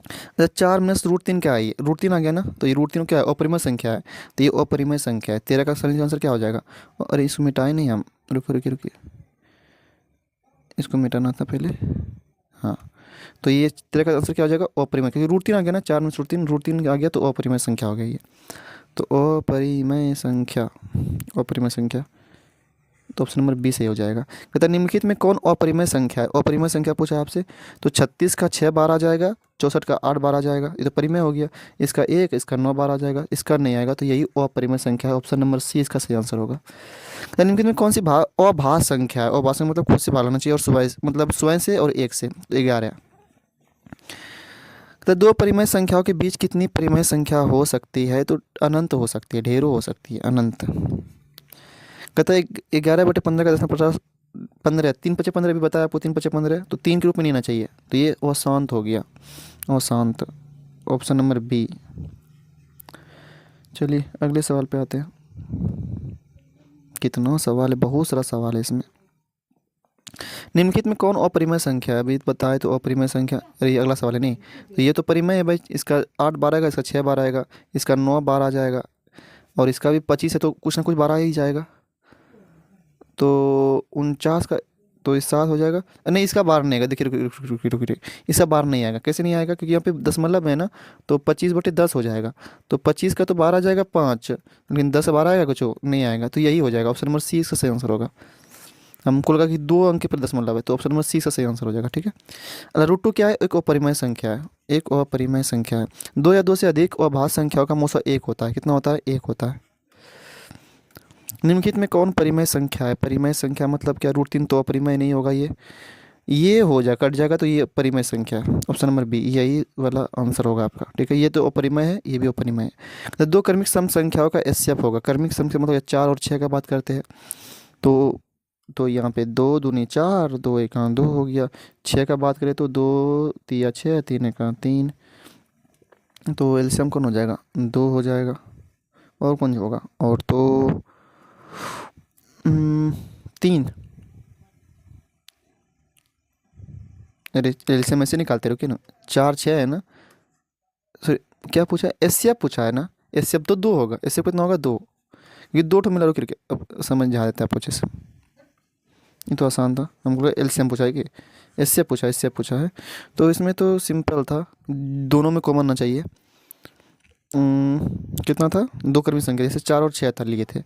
Speaker 1: अच्छा 4 माइनस √3 क्या है, ये √3 आ गया ना, तो ये √3 क्या है, अपरिमेय संख्या है। तो ये अपरिमेय संख्या है। 13 का सही आंसर क्या हो जाएगा। अरे इसको मिटाए नहीं हम, रुकिए, इसको मिटाना था पहले। हाँ, तो ये 13 का आंसर क्या हो जाएगा, अपरिमेय, क्योंकि √3 आ गया ना, 4 में √3 आ गया, तो अपरिमेय संख्या हो गई ये। तो अपरिमेय संख्या, अपरिमेय संख्या, तो ऑप्शन नंबर बी सही हो जाएगा। कहता है निम्नलिखित में कौन अपरिमेय संख्या है। अपरिमेय संख्या पूछा आपसे, तो 36 का 6 बार आ जाएगा, 64 का 8 बार आ जाएगा, ये तो परिमेय हो गया। इसका 1, इसका 9 बार आ जाएगा, इसका नहीं आएगा, तो यही अपरिमेय संख्या है। ऑप्शन नंबर सी इसका सही आंसर होगा। कहता है निम्नलिखित में कौन सी अभाज्य संख्या है। अभाज्य संख्या मतलब खुद से भाग लेना चाहिए, और स्वयं से और 1 से, 11। तो 2 परिमेय संख्याओं के बीच कितनी परिमेय संख्या हो सकती है। तो अनंत हो सकती है, ढेरों हो सकती है, अनंत। कहता है 11/15 का 10 15, 3 5 15 भी बताया आपको, 3 5 15, तो 3 के रूप में नहीं आना चाहिए, तो ये अशांत हो गया, अशांत। Option number B. चलिए अगले सवाल पे आते हैं। कितना सवाल है, बहुत सारा सवाल है इसमें। निम्नलिखित में कौन अपरिमेय संख्या है, अभी बताए तो अपरिमेय संख्या। अरे ये अगला सवाल है, नहीं तो ये तो परिमेय है भाई। इसका 8 बार आएगा, इसका 6 बार आएगा, इसका 9 बार आ जाएगा, और इसका भी 25 है, तो कुछ ना कुछ बार आ ही जाएगा। तो 49 का, तो इस 7 हो जाएगा। नहीं इसका बार नहीं आएगा, देखिए रुकिए, इसका बार नहीं आएगा। कैसे नहीं आएगा, क्योंकि यहाँ पे दशमलव है ना, तो 25/10 हो जाएगा। तो 25 का तो बार आ जाएगा 5, लेकिन 10 बार आएगा, कुछ नहीं आएगा, तो यही हो जाएगा। ऑप्शन नंबर सी इसका सही आंसर होगा। हमको लगा कि 2 अंक पर दशमलव है, तो ऑप्शन नंबर सी का सही आंसर हो जाएगा। ठीक है, √2 क्या है, एक अपरिमेय संख्या है, एक अपरिमेय संख्या है। 2 या 2 से अधिक अभाज्य संख्याओं का मोसा 1 होता है। कितना होता है, 1 होता है। निम्नलिखित में कौन परिमेय संख्या है। परिमेय संख्या मतलब क्या, √3 तो अपरिमेय नहीं होगा ये। ये हो जाए कट जाएगा तो ये परिमेय संख्या है। ऑप्शन नंबर बी यही वाला आंसर होगा आपका। ठीक है, ये तो अपरिमेय है, ये भी अपरिमेय है। तो दो क्रमिक सम संख्याओं का एचसीएफ होगा। क्रमिक सम से मतलब 4 और 6 का बात करते हैं। तो यहाँ पे 2 दूनी 4, 2 1 2 हो गया। 6 का बात करें तो 2 तिया 6, 3 1 3। तो एलसीएम कौन हो जाएगा, 2 हो जाएगा। और कौन होगा, और तो 3। अरे एलसीएम ऐसे निकालते रहो कि ना, 4 6 है ना। सॉरी, क्या पूछा है, एचसीएफ पूछा है ना। एचसीएफ तो 2 होगा, एचसीएफ कितना होगा 2। ये 2 ठो मिला रो करके अब समझ जा देता है पूछे से। ये तो आसान था, हमको एलसीएम पूछा है कि एचसीएफ पूछा है, एचसीएफ पूछा है। तो इसमें तो सिंपल था, दोनों में कॉमन ना चाहिए। कितना था, दो क्रमिक संख्या, जैसे 4 और 6 था लिए थे।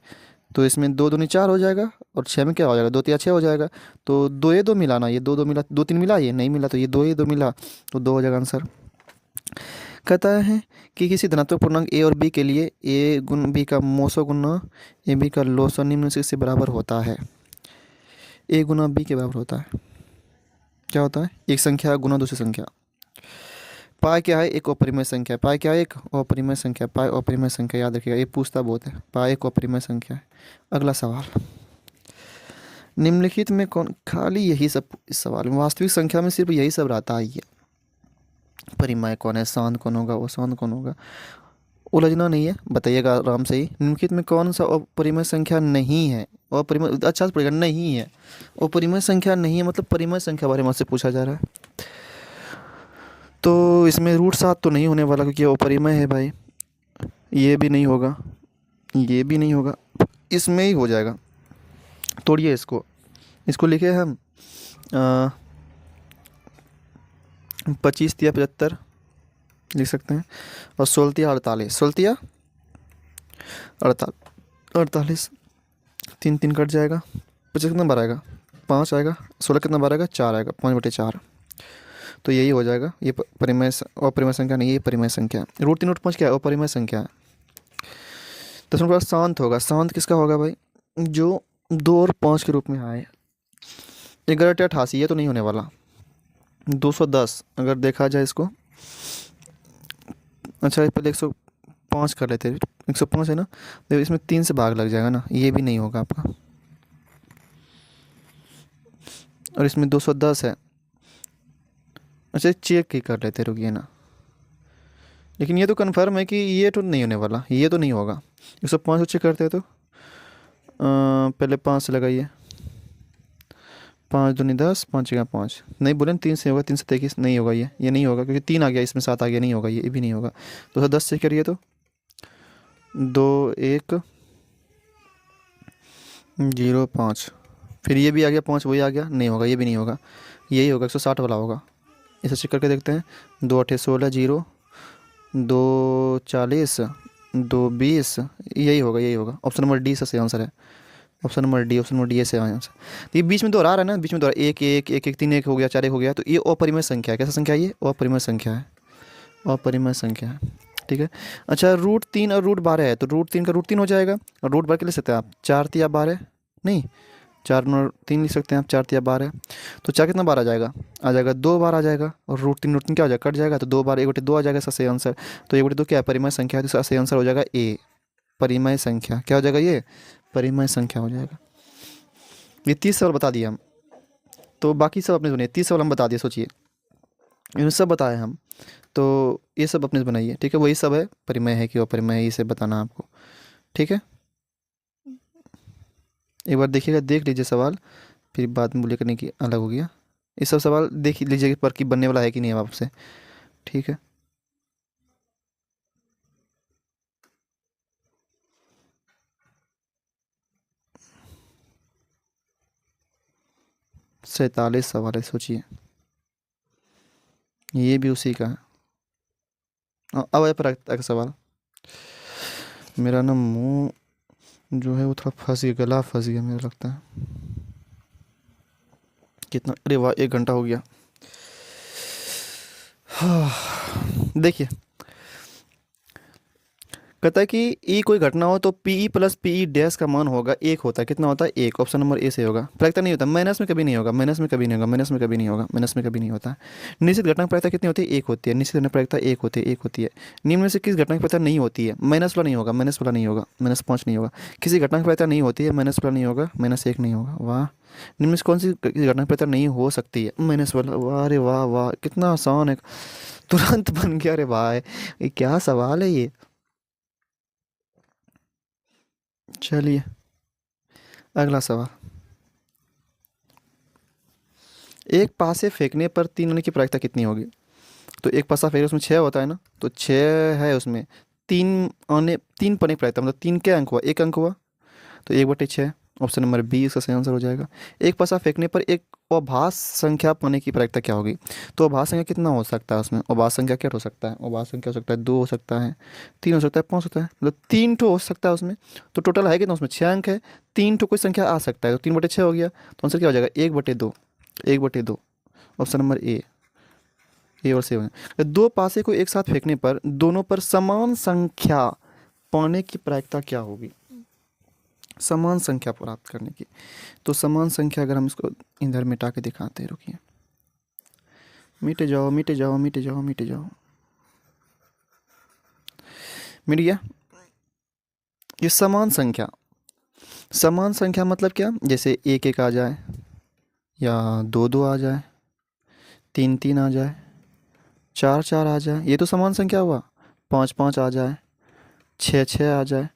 Speaker 1: तो इसमें 2 दूनी 4 हो जाएगा, और 6 में क्या हो जाएगा, 2 तिया 6 हो जाएगा। तो 2 मिला ना, ये 2 मिला, 2 3 मिला, ये नहीं मिला, तो ये 2 मिला, तो 2 हो जाएगा आंसर। कहता है कि किसी धनात्मक पूर्णांक ए और बी के लिए ए गुण बी का मोसो गुना ए बी का लोसो निम्न से बराबर होता है। ए गुना बी के बराबर होता है। क्या होता है, एक संख्या गुना दूसरी संख्या। पाई क्या है, एक अपरिमेय संख्या है। पाई क्या है, एक अपरिमेय संख्या। पाई अपरिमेय संख्या, याद रखिएगा, ये पूछता बहुत है। पाई एक अपरिमेय संख्या है। अगला सवाल, निम्नलिखित में कौन, खाली यही सब इस सवाल में वास्तविक संख्या में सिर्फ यही सब रहता है। ये परिमेय कौन है, शांत कौन होगा, वो शांत कौन होगा, उलझना नहीं है, बताइएगा आराम से ही। निम्नलिखित में कौन सा अपरिमेय संख्या नहीं है। अपरिमेय अच्छा से पड़ेगा, नहीं है। अपरिमेय संख्या नहीं है मतलब परिमेय संख्या बारे में आपसे पूछा जा रहा है। तो इसमें √7 तो नहीं होने वाला, क्योंकि वो अपरिमेय है भाई। ये भी नहीं होगा, ये भी नहीं होगा, इसमें ही हो जाएगा। तोड़िए इसको, इसको लिखे हम 25 तिया 75 लिख सकते हैं। और 16 तिया 48, 16 तिया 48, 3 3 कट जाएगा। 25 कितना बार आएगा, 5 आएगा। 16 कितना बार आएगा, 4 आएगा, 5/4। तो यही हो जाएगा। ये अपरिमेय संख्या नहीं, ये परिमेय संख्या है। √3 √5 क्या है, अपरिमेय संख्या है। तो इसमें थोड़ा शांत होगा। शांत किसका होगा भाई, जो 2 और 5 के रूप में आए। 11 88 ये तो नहीं होने वाला। 210 अगर देखा जाए इसको, अच्छा पहले 105 कर लेते हैं। 105 है ना, तो इसमें 3 से भाग लग जाएगा ना, ये भी नहीं होगा आपका। और इसमें 210 है। अच्छा चेक ही कर लेते, रुकिए ना। लेकिन ये तो कन्फर्म है कि ये तो नहीं होने वाला, ये तो नहीं होगा। 105 चेक करते हैं तो पहले 5 से लगाइए। 5 दूनी 10, 5 का 5 नहीं बोले, 3 से होगा, 3 से 23 नहीं होगा, ये नहीं होगा, क्योंकि 3 आ गया, इसमें 7 आ गया, नहीं होगा, ये भी नहीं होगा। 210 से करिए तो 2105, फिर ये भी आ गया 5, वही आ गया, नहीं होगा, ये भी नहीं होगा, यही होगा 160 वाला होगा। इसे चेक करके देखते हैं। 2 8 16 0, 2 40 2 20, यही होगा, यही होगा। ऑप्शन नंबर डी सही आंसर है। Option number D, option number D से आंसर। तो ये बीच में दोहरा रहा है ना, बीच में दोहरा 1 1 1 1 3 1 हो गया, 4 1 हो गया, तो ये अपरिमेय संख्या है। कैसा संख्या है ये, अपरिमेय संख्या है, अपरिमेय संख्या है। ठीक है। अच्छा √3 और √12 है, तो √3 का √3 हो जाएगा, और √12 के लिख सकते हैं आप 4 तिया 12, नहीं 4 और 3 लिख सकते हैं आप, 4 तिया 12। तो 4 कितना बार आ जाएगा, आ जाएगा 2 बार आ जाएगा। और √3 क्या हो जाएगा, कट जाएगा, तो 2 बार 1/2 आ जाएगा इसका सही आंसर। तो 1/2 क्या है, परिमेय संख्या है, तो इसका सही आंसर हो जाएगा ए, परिमेय संख्या। क्या हो जाएगा, ये परिमेय संख्या हो जाएगा। ये 30 सवाल बता दिए हम, तो बाकी सब अपने सुनिए। 30 सवाल हम बता दिए, सोचिए इन्हें सब बताए हम। तो ये सब अपने से बनाइए, ठीक है। वही सब है, परिमेय है कि अपरिमेय है, इसे बताना आपको, ठीक है। एक बार देखिएगा, देख लीजिए सवाल, फिर बाद में बोलिए करने की अलग हो गया। ये सब सवाल देख लीजिए पर कि बनने वाला है कि नहीं अब आपसे, ठीक है। सैंतालीस सवाल है, सोचिए, ये भी उसी का है। अब है पर अगला सवाल। मेरा ना मुंह जो है वो थोड़ा फंस गया, गला फंस गया मेरा लगता है। कितना, अरे वाह 1 घंटा हो गया। देखिए कहता है कि ई कोई घटना हो तो P E plus P E dash का मान होगा एक होता है, कितना होता है एक, ऑप्शन नंबर ए से होगा। प्रायिकता नहीं होता, माइनस में कभी नहीं होगा, माइनस में कभी नहीं होगा, माइनस में कभी नहीं होगा, माइनस में कभी नहीं होता। निश्चित घटना की प्रायिकता कितनी होती है, एक होती है, निश्चित घटना की प्रायिकता एक होती है, एक होती है। निम्न में से किस घटना की प्रायिकता नहीं होती है, माइनस वाला नहीं होगा, माइनस वाला नहीं होगा, माइनस पाँच नहीं होगा। किसी घटना की प्रायिकता नहीं होती है, माइनस वाला नहीं होगा, माइनस एक नहीं होगा। वाह। निम्न में से कौन सी घटना की प्रायिकता नहीं हो सकती है, माइनस वाला। वाह, अरे वाह वाह, कितना आसान है, तुरंत बन गया। अरे भाई, ये क्या सवाल है ये। चलिए अगला सवाल। एक पासे फेंकने पर तीन आने की प्रायिकता कितनी होगी। तो एक पासा फेंक उसमें छः होता है ना, तो छः है उसमें, तीन आने, तीन पने की प्रायिकता, मतलब तीन क्या अंक हुआ, एक अंक हुआ, तो एक बटे छः। ऑप्शन नंबर बी इसका सही आंसर हो जाएगा। एक पासा फेंकने पर एक अभाज्य संख्या पाने की प्रायिकता क्या होगी। तो अभाज्य संख्या कितना हो सकता है उसमें, अभाज्य संख्या क्या हो सकता है, अभाज्य संख्या हो सकता है दो, हो सकता है तीन, हो सकता है पाँच, होता है, मतलब तीन ठो हो सकता है उसमें। तो टोटल है कितना उसमें, छः अंक है, तीन ठो कोई संख्या आ सकता है, तो तीन बटे छः हो गया, तो आंसर क्या हो जाएगा, एक बटे दो, एक बटे दो। ऑप्शन नंबर ए और सेवन। दो पासे को एक साथ फेंकने पर दोनों पर समान संख्या पाने की प्रायिकता क्या होगी, समान संख्या प्राप्त करने की। तो समान संख्या अगर हम इसको इधर मिटा के दिखाते हैं, रुकिए, मिट जाओ मिट जाओ मिट जाओ मिट जाओ, मिट गया। ये समान संख्या, समान संख्या मतलब क्या, जैसे एक एक आ जाए, या दो दो आ जाए, तीन तीन आ जाए, चार चार आ जाए, ये तो समान संख्या हुआ। पाँच पाँच आ जाए, छः छः आ जाए।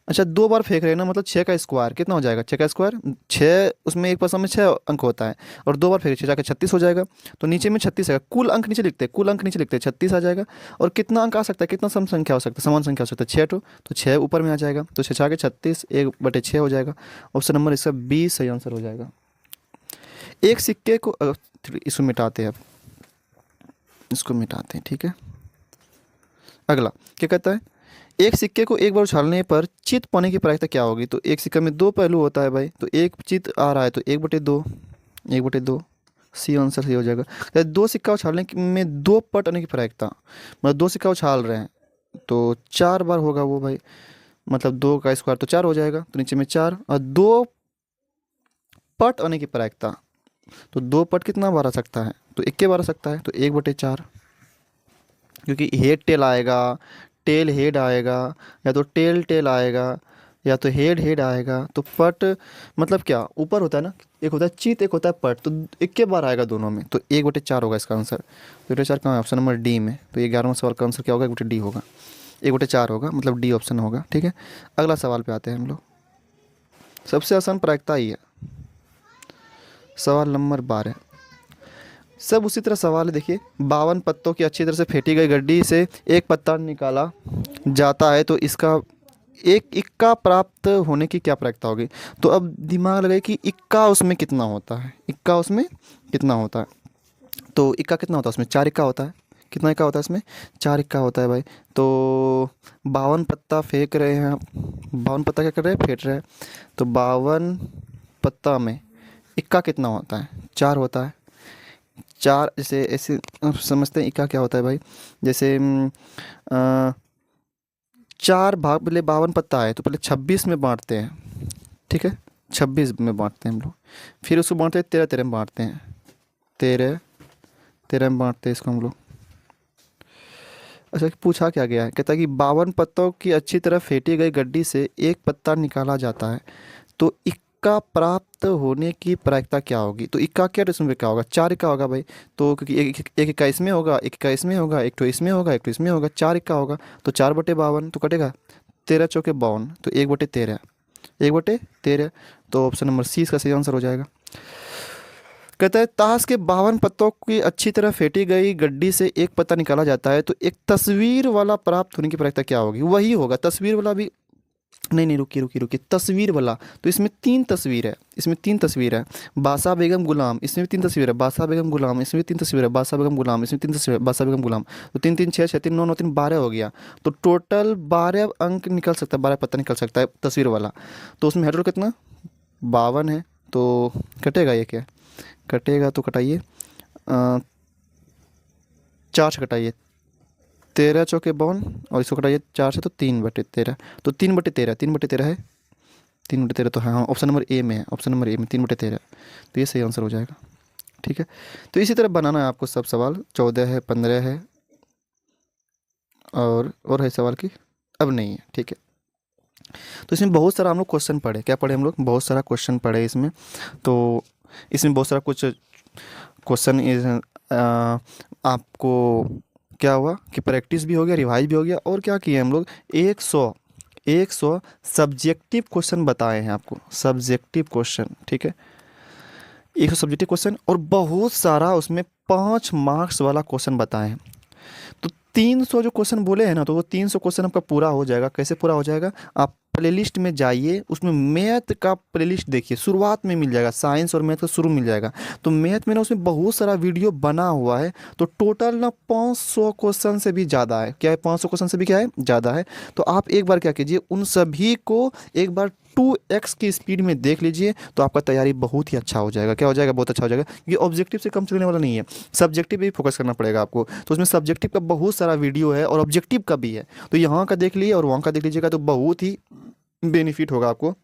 Speaker 1: अच्छा, दो बार फेंक रहे हैं ना, मतलब छः का स्क्वायर कितना हो जाएगा, छः का स्क्वायर छः, उसमें एक पासा में छः अंक होता है, और दो बार फेंक छः जाकर 36 हो जाएगा। तो नीचे में 36 आएगा, कुल अंक नीचे लिखते हैं, कुल अंक नीचे लिखते हैं, 36 आ जाएगा। और कितना अंक आ सकता है, कितना सम संख्या हो सकता है, समान संख्या हो सकता है, छः तो छः ऊपर में आ जाएगा, तो छः के 36, एक बटे छः हो जाएगा। ऑप्शन नंबर इसका बी सही आंसर हो जाएगा। एक सिक्के को इसको मिटाते हैं, अब इसको मिटाते हैं, ठीक है। अगला क्या कहता है, एक सिक्के को एक बार उछालने पर चित पाने की प्रायिकता क्या होगी। तो एक सिक्के में दो पहलू होता है भाई, तो एक चित आ रहा है, तो एक बटे दो, एक बटे दो, सी आंसर सही हो जाएगा। या दो सिक्का उछालने में दो पट आने की प्रायिकता, मतलब दो सिक्का उछाल रहे हैं तो चार बार होगा वो भाई, मतलब दो का स्क्वायर तो चार हो जाएगा, तो नीचे में चार, और दो पट आने की प्रायिकता, तो दो पट कितना बार आ सकता है, तो इक्के बार आ सकता है, तो एक बटे चार। क्योंकि हेड टेल आएगा, टेल हेड आएगा, या तो टेल टेल आएगा, या तो हेड हेड आएगा। तो पट मतलब क्या, ऊपर होता है ना, एक होता है चित, एक होता है पट, तो एक के बार आएगा दोनों में, तो एक बटे चार होगा इसका आंसर। तो बटे चार कहाँ है, ऑप्शन नंबर डी में। तो ये 11वां सवाल का आंसर क्या होगा, एक बटे डी होगा, एक बटे चार होगा, मतलब डी ऑप्शन होगा, ठीक है। अगला सवाल पे आते हैं हम लोग, सबसे आसान प्रायिकता ही है, सवाल नंबर 12। सब उसी तरह सवाल है, देखिए, 52 पत्तों की अच्छी तरह से फेंटी गई गड्डी से एक पत्ता निकाला जाता है, तो इसका एक इक्का प्राप्त होने की क्या प्रायिकता होगी। तो अब दिमाग लगाए कि इक्का उसमें कितना होता है, इक्का उसमें कितना होता है। तो इक्का कितना होता है उसमें, चार इक्का होता है। कितना इक्का होता है इसमें, चार इक्का होता है भाई। तो 52 पत्ता फेंक रहे हैं आप, 52 पत्ता क्या कर रहे हैं, फेंक रहे हैं, तो 52 पत्ता में इक्का कितना होता है, चार होता है। चार, जैसे ऐसे आप समझते हैं इक्का क्या होता है भाई, जैसे अ, चार भाग, पहले 52 पत्ता है तो पहले 26 में बांटते हैं, ठीक है, 26 में बांटते हैं हम लोग, फिर उसको बांटते हैं 13 13 में बांटते हैं, 13 13 में बांटते हैं इसको हम लोग। अच्छा, पूछा क्या गया है, कहता है कि 52 पत्तों की अच्छी तरह फेंटी गई गड्डी से एक पत्ता निकाला जाता है, तो इक्का प्राप्त होने की प्रायिकता क्या होगी। तो इक्का क्या इसमें पे क्या होगा, चार इक्का होगा भाई। तो क्योंकि एक इक्का इसमें होगा, एक इक्का इसमें होगा, एक तो इसमें होगा, एक तो इसमें होगा, चार इक्का होगा, तो चार बटे 52 तो कटेगा, 13 चौके 52, तो एक बटे 13, एक बटे 13। तो ऑप्शन नंबर सी इसका सही आंसर हो जाएगा। कहता है ताश के 52 पत्तों की अच्छी तरह फेंटी गई गड्डी से एक पत्ता निकाला जाता है, तो एक तस्वीर वाला प्राप्त होने की प्रायिकता क्या होगी। वही होगा तस्वीर वाला भी, नहीं नहीं, रुकिए रुकिए रुकिए, तस्वीर वाला, तो इसमें तीन तस्वीर है, इसमें तीन तस्वीर है, बासा बेगम गुलाम, इसमें भी तीन तस्वीर है, बासा बेगम गुलाम, इसमें भी तीन तस्वीर है, बासा बेगम गुलाम, इसमें तीन तस्वीर है, बासा बेगम गुलाम। तो तीन तीन छः, छः तीन नौ, नौ तीन 12 हो गया। तो टोटल 12 अंक निकल सकता है, 12 पत्ता निकल सकता है तस्वीर वाला। तो उसमें हेडर कितना, 52 है, तो कटेगा ये क्या, कटेगा तो कटाइए, चार से कटाइए, 13 चौके 52 और इसको कटाइए 4 से तो 3/13, तो 3/13, 3/13 है, 3/13 तो हाँ, ऑप्शन नंबर ए में है, ऑप्शन नंबर ए में 3/13, तो ये सही आंसर हो जाएगा। ठीक है, तो इसी तरह बनाना है आपको सब सवाल। 14 है, 15 है, और है सवाल की, अब नहीं है। ठीक है, तो इसमें बहुत सारा हम लोग क्वेश्चन पढ़े, क्या पढ़े हम लोग, बहुत सारा क्वेश्चन पढ़े इसमें। तो इसमें बहुत सारा कुछ क्वेश्चन आपको क्या हुआ कि प्रैक्टिस भी हो गया, रिवाइज भी हो गया, और क्या किए हम लोग, 100 सब्जेक्टिव क्वेश्चन बताए हैं आपको, सब्जेक्टिव क्वेश्चन। ठीक है, 100 सब्जेक्टिव क्वेश्चन, और बहुत सारा उसमें 5 मार्क्स वाला क्वेश्चन बताए हैं। तो 300 जो क्वेश्चन बोले हैं ना, तो वो 300 क्वेश्चन आपका पूरा हो जाएगा। कैसे पूरा हो जाएगा, आप प्लेलिस्ट में जाइए, उसमें मैथ का प्लेलिस्ट देखिए, शुरुआत में मिल जाएगा, साइंस और मैथ का शुरू मिल जाएगा। तो मैथ में ना उसमें बहुत सारा वीडियो बना हुआ है, तो टोटल ना 500 क्वेश्चन से भी ज़्यादा है। क्या है, 500 क्वेश्चन से भी क्या है, ज़्यादा है। तो आप एक बार क्या कीजिए, उन सभी को एक बार 2x की स्पीड में देख लीजिए, तो आपका तैयारी बहुत ही अच्छा हो जाएगा। क्या हो जाएगा, बहुत अच्छा हो जाएगा, क्योंकि ऑब्जेक्टिव से कम चलने वाला नहीं है, सब्जेक्टिव भी फोकस करना पड़ेगा आपको। तो उसमें सब्जेक्टिव का बहुत सारा वीडियो है और ऑब्जेक्टिव का भी है, तो यहाँ का देख लीजिए और वहाँ का देख लीजिएगा, तो बहुत ही बेनिफिट होगा आपको।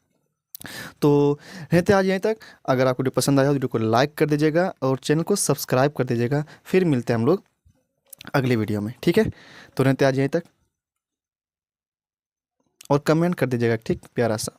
Speaker 1: तो रहते आज यहीं तक। अगर आपको वीडियो पसंद आया तो वीडियो को लाइक कर दीजिएगा और चैनल को सब्सक्राइब कर दीजिएगा। फिर मिलते हैं हम लोग अगले वीडियो में। ठीक है, तो रहते आज यहीं तक, और कमेंट कर दीजिएगा, ठीक, प्यारा सा।